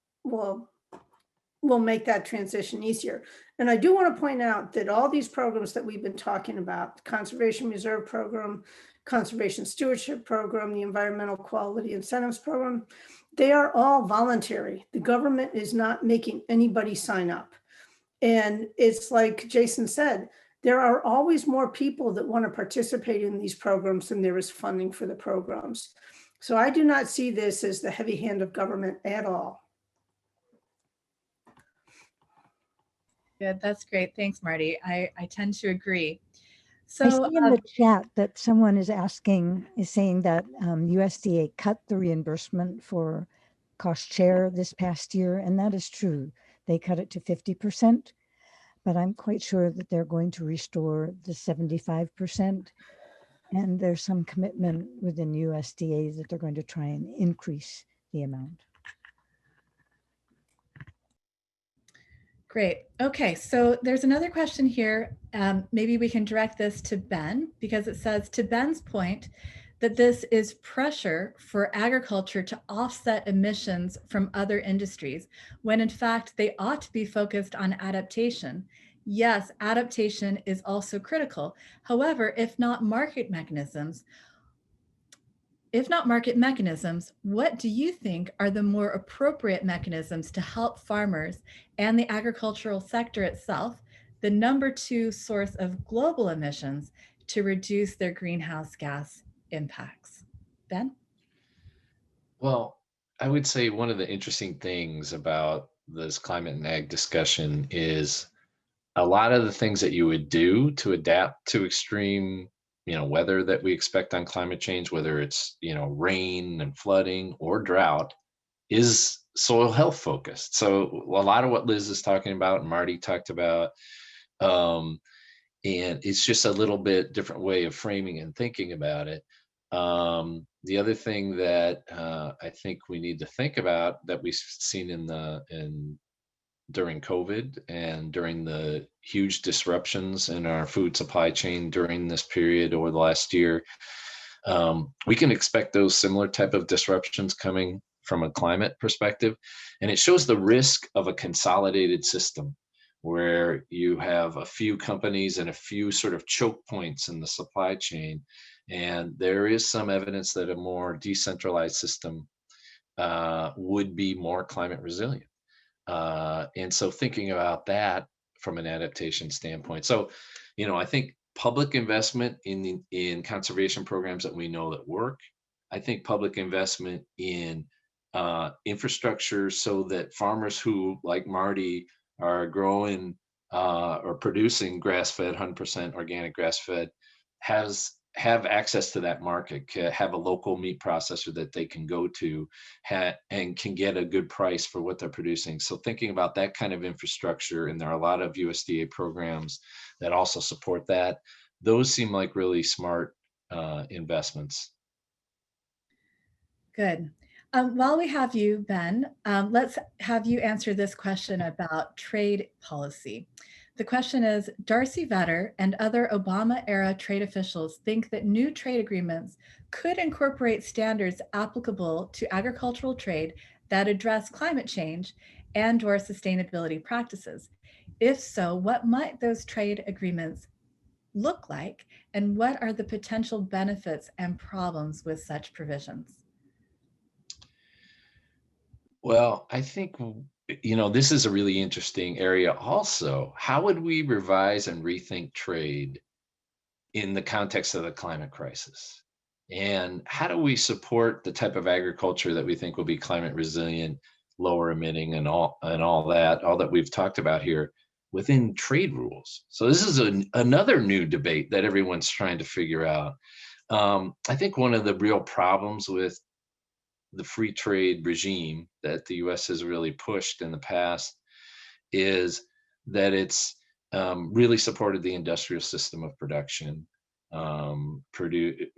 make that transition easier. And I do want to point out that all these programs that we've been talking about, the Conservation Reserve Program, Conservation Stewardship Program, the Environmental Quality Incentives Program, they are all voluntary. The government is not making anybody sign up. And it's like Jason said, there are always more people that want to participate in these programs than there is funding for the programs. So I do not see this as the heavy hand of government at all. Good, that's great. Thanks, Mardy. I tend to agree. I So see in the chat that someone is saying that USDA cut the reimbursement for cost share this past year, and that is true. They cut it to 50%, but I'm quite sure that they're going to restore the 75%. And there's some commitment within USDA that they're going to try and increase the amount. great. Okay, so there's another question here. Maybe we can direct this to Ben, because it says, to Ben's point, that this is pressure for agriculture to offset emissions from other industries, when in fact they ought to be focused on adaptation. Yes, adaptation is also critical. However, if not market mechanisms, what do you think are the more appropriate mechanisms to help farmers and the agricultural sector itself, the number 2 source of global emissions, to reduce their greenhouse gas impacts? Ben? Well, I would say one of the interesting things about this climate and ag discussion is a lot of the things that you would do to adapt to extreme, weather that we expect on climate change, whether it's, rain and flooding or drought, is soil health focused. So a lot of what Liz is talking about and Marty talked about, and it's just a little bit different way of framing and thinking about it. The other thing that I think we need to think about that we've seen during COVID and during the huge disruptions in our food supply chain during this period over the last year, we can expect those similar type of disruptions coming from a climate perspective. And it shows the risk of a consolidated system where you have a few companies and a few sort of choke points in the supply chain. And there is some evidence that a more decentralized system would be more climate resilient. And so thinking about that from an adaptation standpoint. So, I think public investment in conservation programs that we know that work. I think public investment in infrastructure so that farmers who, like Marty, are growing or producing grass-fed, 100% organic grass-fed, have access to that market, have a local meat processor that they can go to and can get a good price for what they're producing. So thinking about that kind of infrastructure, and there are a lot of USDA programs that also support that. Those seem like really smart investments. Good. While we have you, Ben, let's have you answer this question about trade policy. The question is, Darcy Vetter and other Obama-era trade officials think that new trade agreements could incorporate standards applicable to agricultural trade that address climate change and/or sustainability practices. If so, what might those trade agreements look like, and what are the potential benefits and problems with such provisions? Well, I think, this is a really interesting area also. How would we revise and rethink trade in the context of the climate crisis? And how do we support the type of agriculture that we think will be climate resilient, lower emitting, and all that we've talked about here within trade rules? So this is another new debate that everyone's trying to figure out. I think one of the real problems with the free trade regime that the US has really pushed in the past is that it's really supported the industrial system of production,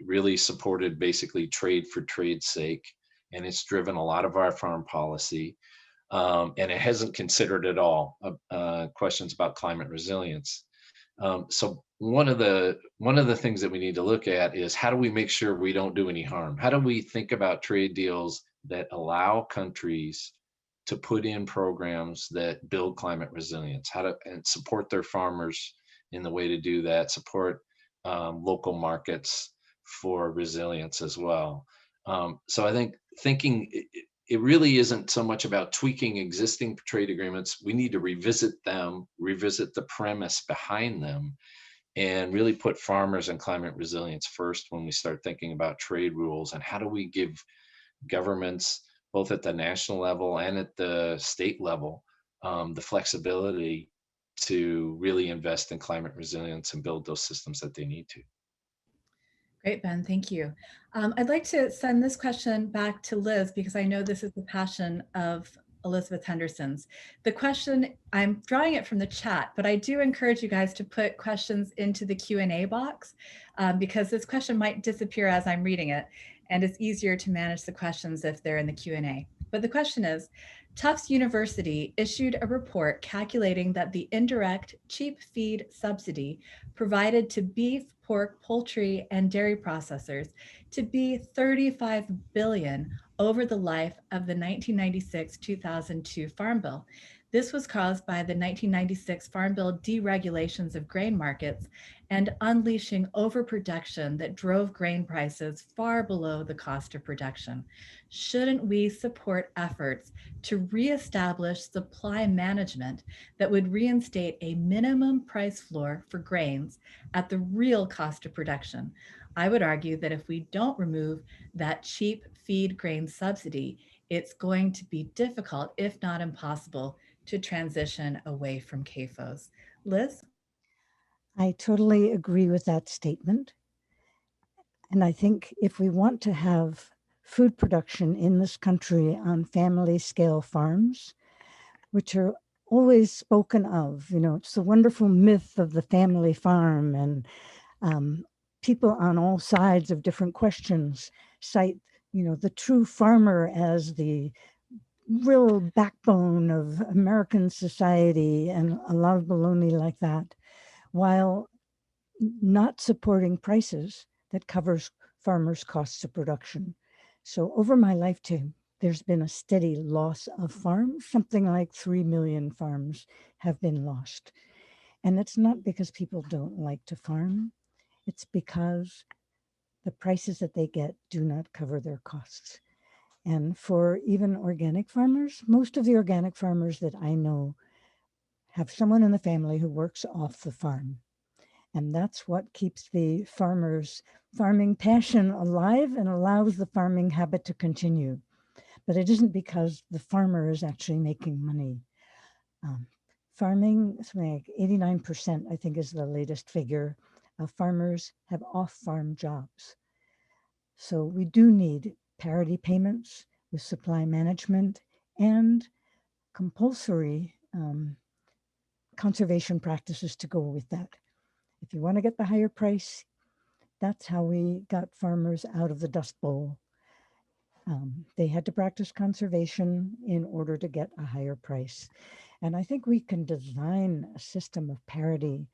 really supported basically trade for trade's sake, and it's driven a lot of our farm policy, and it hasn't considered at all questions about climate resilience. So one of the things that we need to look at is, how do we make sure we don't do any harm? How do we think about trade deals that allow countries to put in programs that build climate resilience, and support their farmers in the way to do that, support local markets for resilience as well. So I think thinking it really isn't so much about tweaking existing trade agreements. We need to revisit them, revisit the premise behind them, and really put farmers and climate resilience first when we start thinking about trade rules. And how do we give governments, both at the national level and at the state level, the flexibility to really invest in climate resilience and build those systems that they need to. Great, Ben, thank you. I'd like to send this question back to Liz because I know this is the passion of Elizabeth Henderson's. The question, I'm drawing it from the chat, but I do encourage you guys to put questions into the Q&A box because this question might disappear as I'm reading it, and it's easier to manage the questions if they're in the Q&A. But the question is, Tufts University issued a report calculating that the indirect cheap feed subsidy provided to beef, pork, poultry, and dairy processors to be $35 billion over the life of the 1996-2002 Farm Bill. This was caused by the 1996 Farm Bill deregulations of grain markets and unleashing overproduction that drove grain prices far below the cost of production. Shouldn't we support efforts to reestablish supply management that would reinstate a minimum price floor for grains at the real cost of production? I would argue that if we don't remove that cheap feed grain subsidy, it's going to be difficult, if not impossible, to transition away from CAFOs. Liz? I totally agree with that statement. And I think if we want to have food production in this country on family scale farms, which are always spoken of, it's the wonderful myth of the family farm, and people on all sides of different questions cite, the true farmer as the real backbone of American society and a lot of baloney like that, while not supporting prices that covers farmers' costs of production. So over my lifetime, there's been a steady loss of farms. Something like 3 million farms have been lost. And it's not because people don't like to farm. It's because the prices that they get do not cover their costs. And for even organic farmers, most of the organic farmers that I know have someone in the family who works off the farm. And that's what keeps the farmers' farming passion alive and allows the farming habit to continue. But it isn't because the farmer is actually making money. Farming, something like 89%, I think is the latest figure, of farmers have off-farm jobs. So we do need parity payments with supply management and compulsory conservation practices to go with that. If you want to get the higher price, that's how we got farmers out of the Dust Bowl. They had to practice conservation in order to get a higher price. And I think we can design a system of parity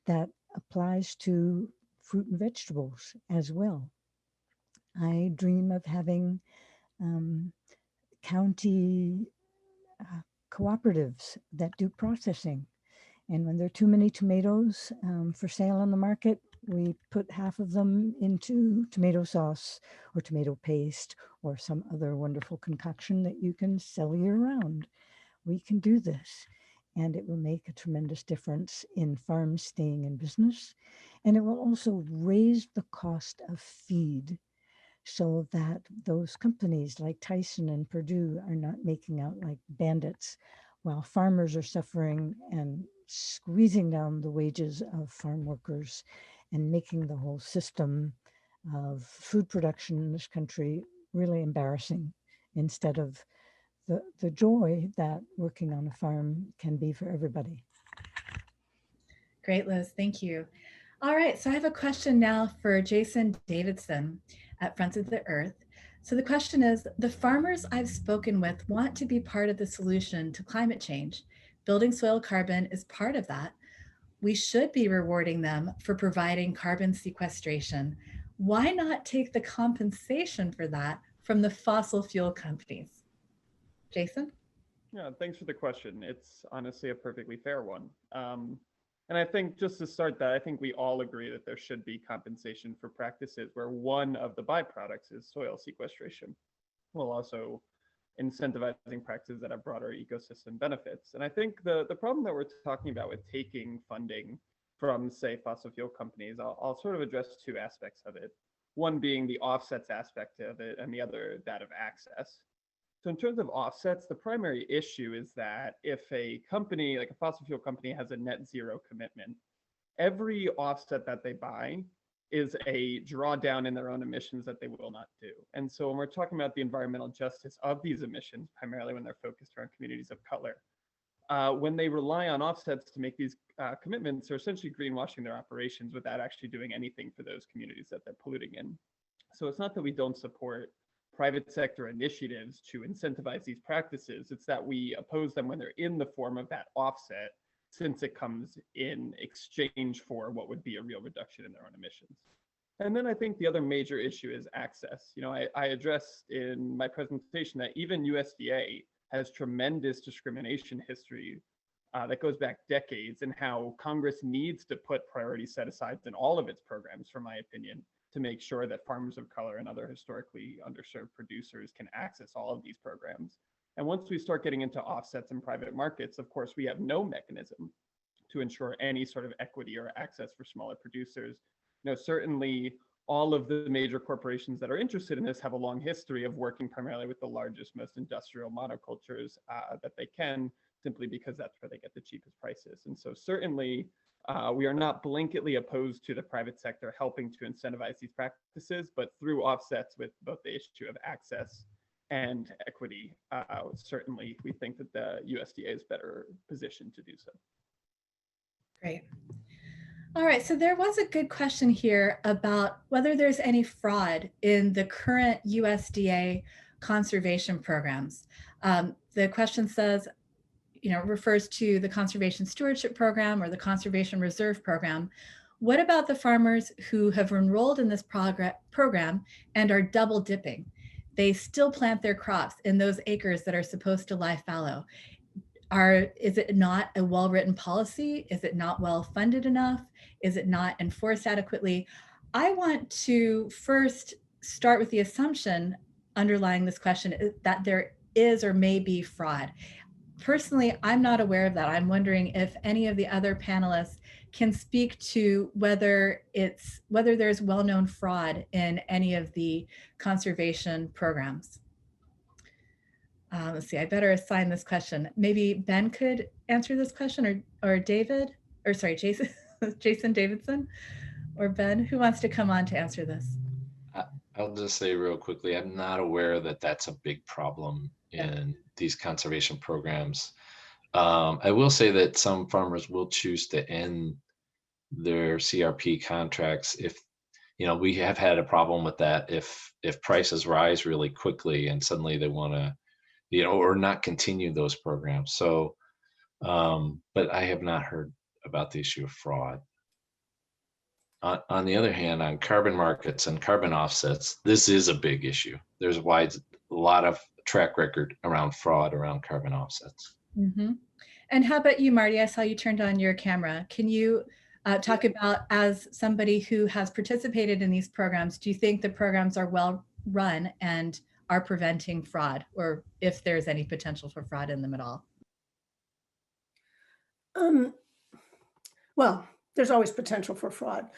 that applies to fruit and vegetables as well. I dream of having county cooperatives that do processing. And when there are too many tomatoes for sale on the market, we put half of them into tomato sauce or tomato paste or some other wonderful concoction that you can sell year-round. We can do this, and it will make a tremendous difference in farms staying in business. And it will also raise the cost of feed so that those companies like Tyson and Purdue are not making out like bandits while farmers are suffering and squeezing down the wages of farm workers and making the whole system of food production in this country really embarrassing instead of the joy that working on a farm can be for everybody. Great, Liz, thank you. All right, so I have a question now for Jason Davidson at Friends of the Earth. So the question is, the farmers I've spoken with want to be part of the solution to climate change. Building soil carbon is part of that. We should be rewarding them for providing carbon sequestration. Why not take the compensation for that from the fossil fuel companies? Jason? Yeah, thanks for the question. It's honestly a perfectly fair one. And I think just to start that, I think we all agree that there should be compensation for practices where one of the byproducts is soil sequestration, while also incentivizing practices that have broader ecosystem benefits. And I think the problem that we're talking about with taking funding from, say, fossil fuel companies, I'll sort of address two aspects of it. One being the offsets aspect of it, and the other that of access. So in terms of offsets, the primary issue is that if a company, like a fossil fuel company, has a net zero commitment, every offset that they buy is a drawdown in their own emissions that they will not do. And so when we're talking about the environmental justice of these emissions, primarily when they're focused around communities of color, when they rely on offsets to make these commitments, they're essentially greenwashing their operations without actually doing anything for those communities that they're polluting in. So it's not that we don't support private sector initiatives to incentivize these practices, it's that we oppose them when they're in the form of that offset, since it comes in exchange for what would be a real reduction in their own emissions. And then I think the other major issue is access. You know, I addressed in my presentation that even USDA has tremendous discrimination history that goes back decades, and how Congress needs to put priority set-asides in all of its programs, from my opinion, to make sure that farmers of color and other historically underserved producers can access all of these programs. And once we start getting into offsets in private markets, of course, we have no mechanism to ensure any sort of equity or access for smaller producers. You know, certainly all of the major corporations that are interested in this have a long history of working primarily with the largest, most industrial monocultures that they can, simply because that's where they get the cheapest prices. And so certainly we are not blanketly opposed to the private sector helping to incentivize these practices, but through offsets with both the issue of access and equity, certainly we think that the USDA is better positioned to do so. Great. All right, so there was a good question here about whether there's any fraud in the current USDA conservation programs. The question says, you know, refers to the Conservation Stewardship Program or the Conservation Reserve Program. What about the farmers who have enrolled in this program and are double dipping? They still plant their crops in those acres that are supposed to lie fallow. Is it not a well-written policy? Is it not well funded enough? Is it not enforced adequately? I want to first start with the assumption underlying this question that there is or may be fraud. Personally, I'm not aware of that. I'm wondering if any of the other panelists can speak to whether there's well-known fraud in any of the conservation programs. Let's see, I better assign this question. Maybe Ben could answer this question, or David, or sorry, Jason, Jason Davidson, or Ben, who wants to come on to answer this? I'll just say real quickly, I'm not aware that that's a big problem in these conservation programs. I will say that some farmers will choose to end their CRP contracts if, you know, we have had a problem with that if prices rise really quickly and suddenly they want to, you know, or not continue those programs. So, but I have not heard about the issue of fraud. On the other hand, on carbon markets and carbon offsets, this is a big issue. There's a lot of track record around fraud around carbon offsets. Mm-hmm. And how about you, Marty? I saw you turned on your camera. Can you talk about, as somebody who has participated in these programs, do you think the programs are well run and are preventing fraud, or if there's any potential for fraud in them at all? Well, there's always potential for fraud.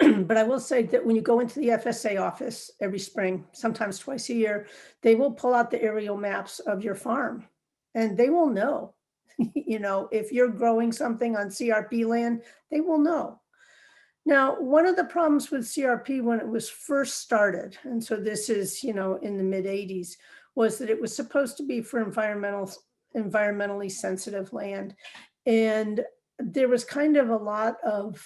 But I will say that when you go into the FSA office every spring, sometimes twice a year, they will pull out the aerial maps of your farm and they will know, you know, if you're growing something on CRP land, they will know. Now, one of the problems with CRP when it was first started, and so this is, you know, in the mid 80s, was that it was supposed to be for environmentally sensitive land. And there was kind of a lot of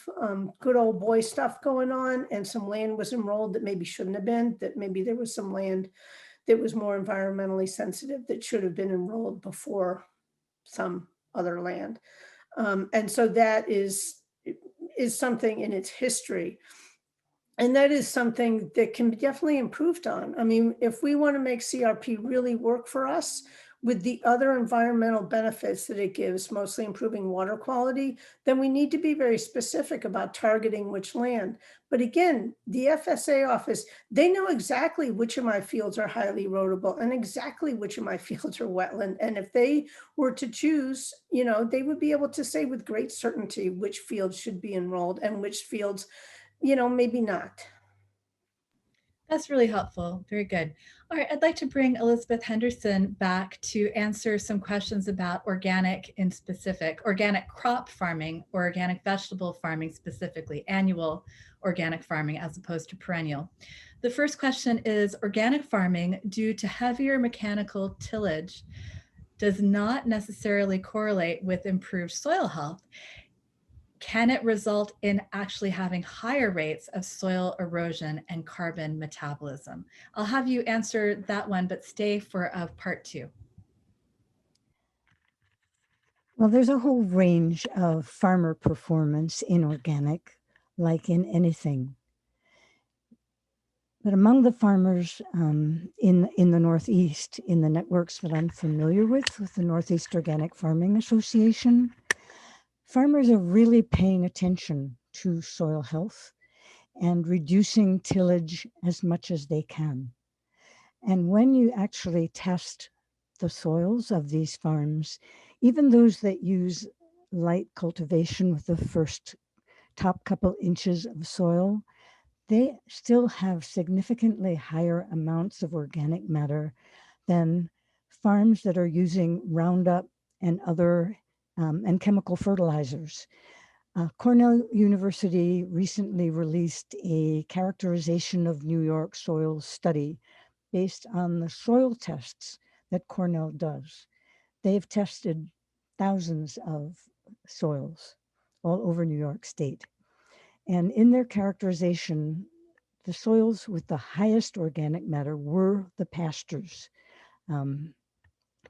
good old boy stuff going on, and some land was enrolled that maybe shouldn't have been, that maybe there was some land that was more environmentally sensitive that should have been enrolled before some other land. And so that is something in its history. And that is something that can be definitely improved on. I mean, if we want to make CRP really work for us with the other environmental benefits that it gives, mostly improving water quality, then we need to be very specific about targeting which land. But again, the FSA office, they know exactly which of my fields are highly erodible and exactly which of my fields are wetland. And if they were to choose, you know, they would be able to say with great certainty which fields should be enrolled and which fields, you know, maybe not. That's really helpful. Very good. All right, I'd like to bring Elizabeth Henderson back to answer some questions about organic in specific, organic crop farming or organic vegetable farming specifically, annual organic farming as opposed to perennial. The first question is, organic farming due to heavier mechanical tillage does not necessarily correlate with improved soil health. Can it result in actually having higher rates of soil erosion and carbon metabolism? I'll have you answer that one, but stay for part 2. Well, there's a whole range of farmer performance in organic, like in anything. But among the farmers in the Northeast, in the networks that I'm familiar with the Northeast Organic Farming Association, farmers are really paying attention to soil health and reducing tillage as much as they can. And when you actually test the soils of these farms, even those that use light cultivation with the first top couple inches of soil, they still have significantly higher amounts of organic matter than farms that are using Roundup and other and chemical fertilizers. Cornell University recently released a characterization of New York soil study based on the soil tests that Cornell does. They've tested thousands of soils all over New York State. And in their characterization, the soils with the highest organic matter were the pastures,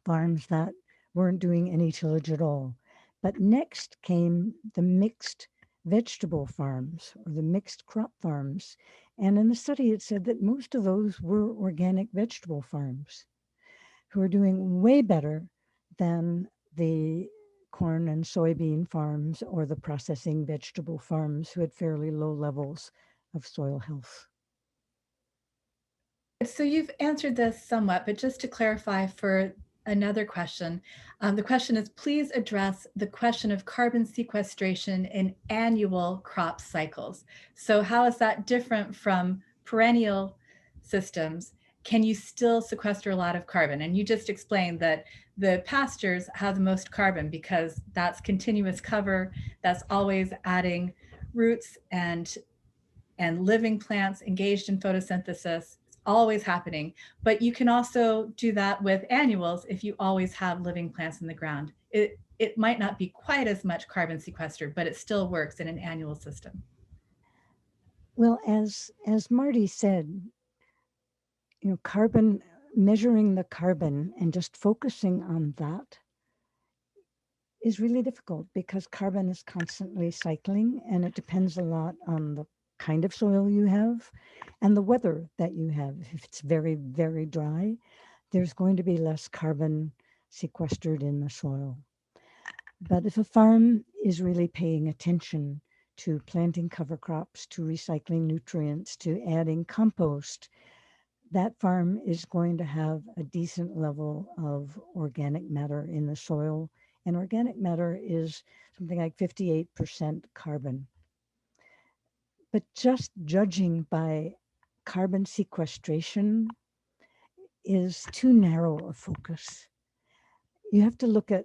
farms that weren't doing any tillage at all. But next came the mixed vegetable farms or the mixed crop farms. And in the study, it said that most of those were organic vegetable farms who are doing way better than the corn and soybean farms or the processing vegetable farms who had fairly low levels of soil health. So you've answered this somewhat, but just to clarify for another question, the question is, please address the question of carbon sequestration in annual crop cycles. So how is that different from perennial systems? Can you still sequester a lot of carbon? And you just explained that the pastures have the most carbon because that's continuous cover, that's always adding roots and living plants engaged in photosynthesis, always happening. But you can also do that with annuals if you always have living plants in the ground. It might not be quite as much carbon sequestered, but it still works in an annual system. Well, as Mardy said, carbon, measuring the carbon and just focusing on that is really difficult because carbon is constantly cycling and it depends a lot on the kind of soil you have and the weather that you have. If it's very, very dry, there's going to be less carbon sequestered in the soil. But if a farm is really paying attention to planting cover crops, to recycling nutrients, to adding compost, that farm is going to have a decent level of organic matter in the soil. And organic matter is something like 58% carbon. But just judging by carbon sequestration is too narrow a focus. You have to look at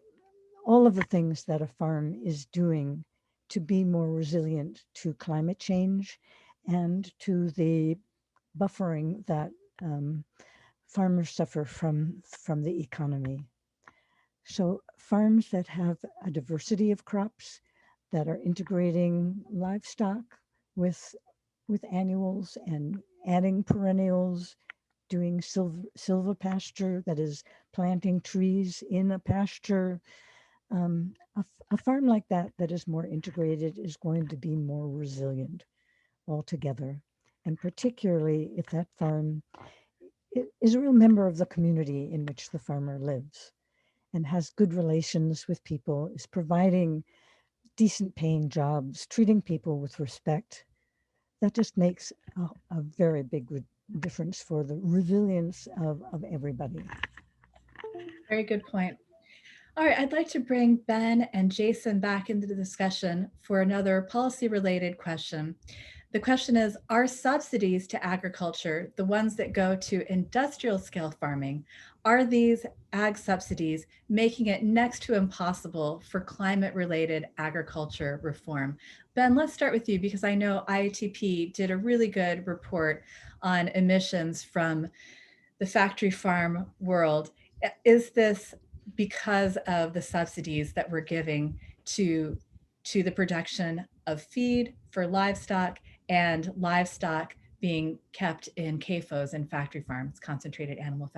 all of the things that a farm is doing to be more resilient to climate change and to the buffering that farmers suffer from the economy. So farms that have a diversity of crops, that are integrating livestock with annuals and adding perennials, doing silvopasture, that is planting trees in a pasture. A farm like that is more integrated is going to be more resilient altogether. And particularly if that farm is a real member of the community in which the farmer lives and has good relations with people, is providing decent paying jobs, treating people with respect, that just makes a very big difference for the resilience of everybody. Very good point. All right, I'd like to bring Ben and Jason back into the discussion for another policy-related question. The question is, are subsidies to agriculture, the ones that go to industrial scale farming, are these ag subsidies making it next to impossible for climate-related agriculture reform? Ben, let's start with you because I know IATP did a really good report on emissions from the factory farm world. Is this because of the subsidies that we're giving to the production of feed for livestock and livestock being kept in CAFOs and factory farms, concentrated animal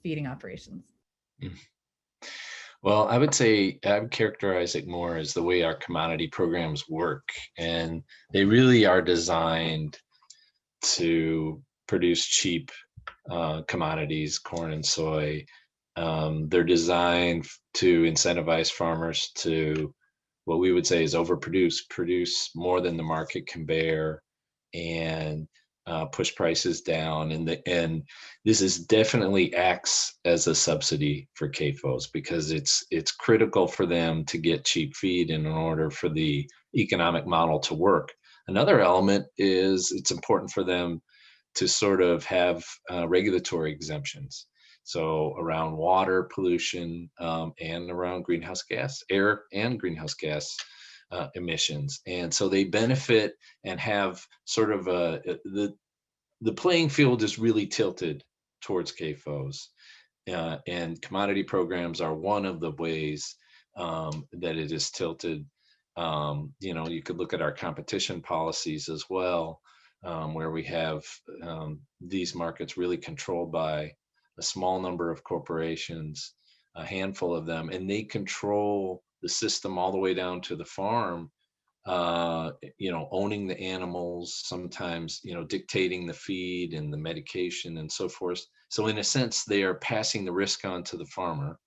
feeding operations? Well, I would say I would characterize it more as the way our commodity programs work, and they really are designed to produce cheap commodities, corn and soy. They're designed to incentivize farmers to what we would say is overproduce, produce more than the market can bear, and push prices down. And this is definitely acts as a subsidy for CAFOs because it's critical for them to get cheap feed in order for the economic model to work. Another element is it's important for them to sort of have regulatory exemptions. So around water pollution and around greenhouse gas, air and greenhouse gas emissions. And so they benefit and have sort of the playing field is really tilted towards CAFOs. And commodity programs are one of the ways that it is tilted. You could look at our competition policies as well, where we have these markets really controlled by a small number of corporations, a handful of them, and they control the system all the way down to the farm, owning the animals, sometimes, dictating the feed and the medication and so forth. So in a sense, they are passing the risk on to the farmer,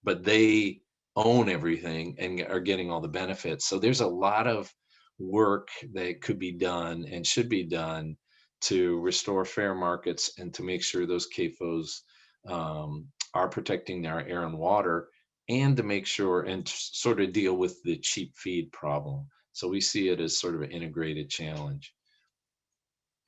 but they own everything and are getting all the benefits. So there's a lot of work that could be done and should be done to restore fair markets and to make sure those CAFOs are protecting our air and water, and to make sure and sort of deal with the cheap feed problem. So we see it as sort of an integrated challenge.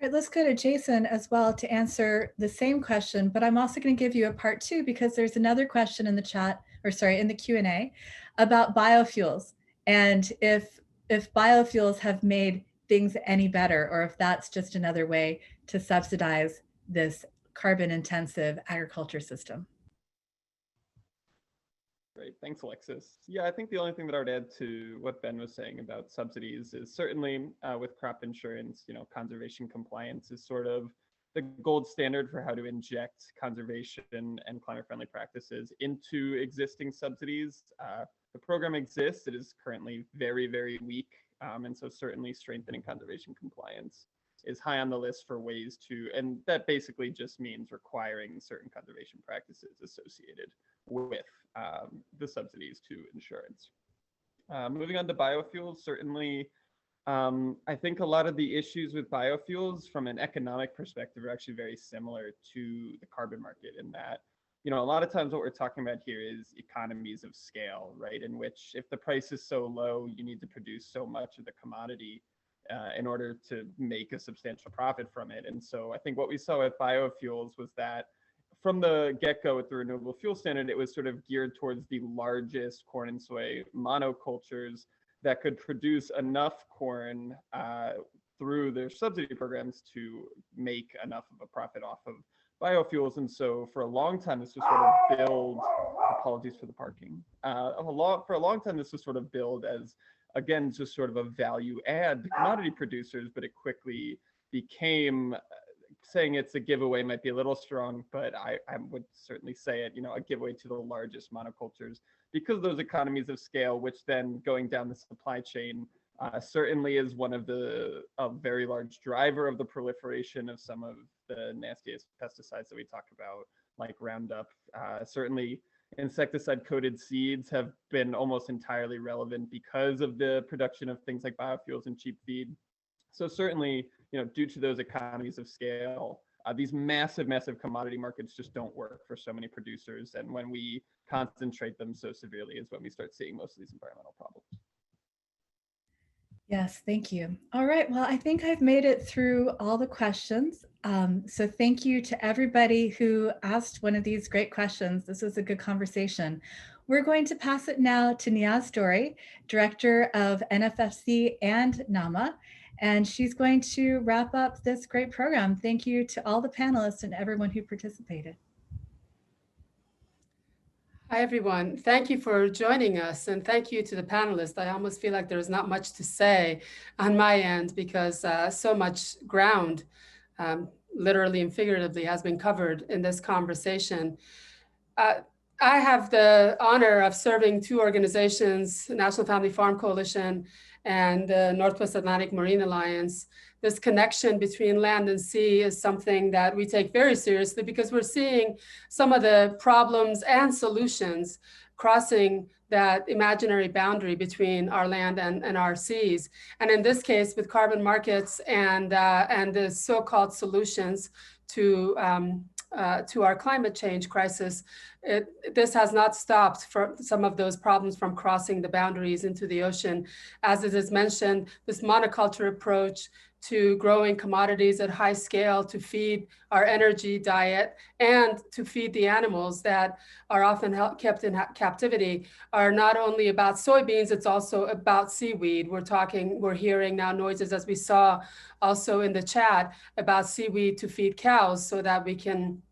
All right, let's go to Jason as well to answer the same question, but I'm also going to give you a part two because there's another question in the chat, in the Q&A about biofuels, and if biofuels have made things any better, or if that's just another way to subsidize this carbon-intensive agriculture system. Great, thanks, Alexis. Yeah, I think the only thing that I would add to what Ben was saying about subsidies is certainly with crop insurance, conservation compliance is sort of the gold standard for how to inject conservation and climate-friendly practices into existing subsidies. The program exists. It is currently very, very weak. And so certainly strengthening conservation compliance is high on the list for ways to, and that basically just means requiring certain conservation practices associated with the subsidies to insurance. Moving on to biofuels, certainly, I think a lot of the issues with biofuels from an economic perspective are actually very similar to the carbon market in that, a lot of times what we're talking about here is economies of scale, right? In which if the price is so low, you need to produce so much of the commodity in order to make a substantial profit from it. And so I think what we saw with biofuels was that from the get-go with the renewable fuel standard, it was sort of geared towards the largest corn and soy monocultures that could produce enough corn through their subsidy programs to make enough of a profit off of biofuels. And so for a long time, this was sort of billed, apologies for the parking, for a long time, this was sort of billed as, again, just sort of a value add to commodity producers, but it quickly became, saying it's a giveaway might be a little strong, but I would certainly say it, a giveaway to the largest monocultures because of those economies of scale, which then going down the supply chain certainly is one of a very large driver of the proliferation of some of the nastiest pesticides that we talk about, like Roundup. Certainly insecticide-coated seeds have been almost entirely relevant because of the production of things like biofuels and cheap feed. So certainly, due to those economies of scale, these massive commodity markets just don't work for so many producers. And when we concentrate them so severely is when we start seeing most of these environmental problems. Yes, thank you. All right, well, I think I've made it through all the questions. So thank you to everybody who asked one of these great questions. This was a good conversation. We're going to pass it now to Niaz Dori, Director of NFFC and NAMA, and she's going to wrap up this great program. Thank you to all the panelists and everyone who participated. Hi, everyone. Thank you for joining us, and thank you to the panelists. I almost feel like there's not much to say on my end because so much ground, literally and figuratively, has been covered in this conversation. I have the honor of serving two organizations, National Family Farm Coalition and the Northwest Atlantic Marine Alliance. This connection between land and sea is something that we take very seriously because we're seeing some of the problems and solutions crossing that imaginary boundary between our land and our seas. And in this case, with carbon markets and the so-called solutions to our climate change crisis, this has not stopped for some of those problems from crossing the boundaries into the ocean. As it is mentioned, this monoculture approach to growing commodities at high scale to feed our energy diet and to feed the animals that are often kept in captivity are not only about soybeans, it's also about seaweed. We're hearing now noises, as we saw also in the chat, about seaweed to feed cows so that we can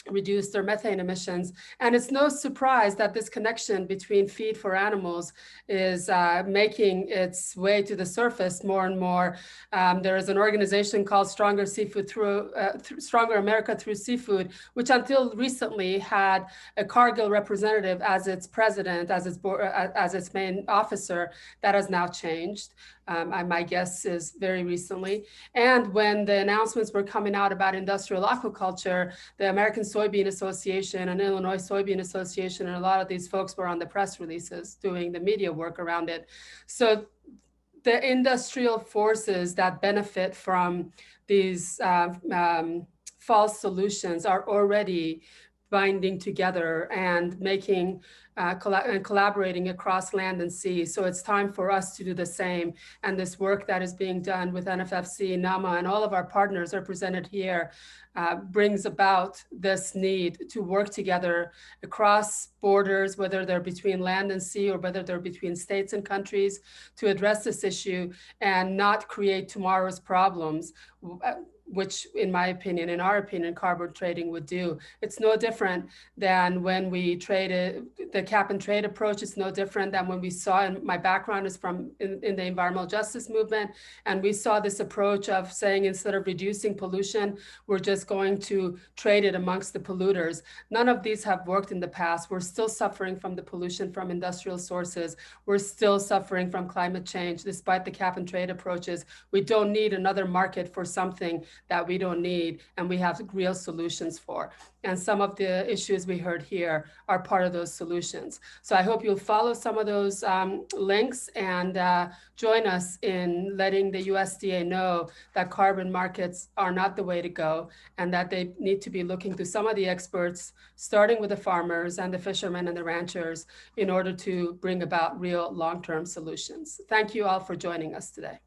reduce their methane emissions. And it's no surprise that this connection between feed for animals is making its way to the surface more and more. There is an organization called Stronger America Through Seafood, which until recently had a Cargill representative as its president, as its main officer. That has now changed. My guess is very recently. And when the announcements were coming out about industrial aquaculture, the American Soybean Association and Illinois Soybean Association, and a lot of these folks were on the press releases doing the media work around it. So the industrial forces that benefit from these false solutions are already binding together and making and collaborating across land and sea. So it's time for us to do the same. And this work that is being done with NFFC, NAMA, and all of our partners represented here brings about this need to work together across borders, whether they're between land and sea or whether they're between states and countries, to address this issue and not create tomorrow's problems, which in my opinion, in our opinion, carbon trading would do. It's no different than when we traded the cap and trade approach. It's no different than when we saw, and my background is in the environmental justice movement, and we saw this approach of saying instead of reducing pollution, we're just going to trade it amongst the polluters. None of these have worked in the past. We're still suffering from the pollution from industrial sources. We're still suffering from climate change, despite the cap and trade approaches. We don't need another market for something that we don't need and we have real solutions for. And some of the issues we heard here are part of those solutions. So I hope you'll follow some of those links and join us in letting the USDA know that carbon markets are not the way to go and that they need to be looking to some of the experts, starting with the farmers and the fishermen and the ranchers, in order to bring about real long-term solutions. Thank you all for joining us today.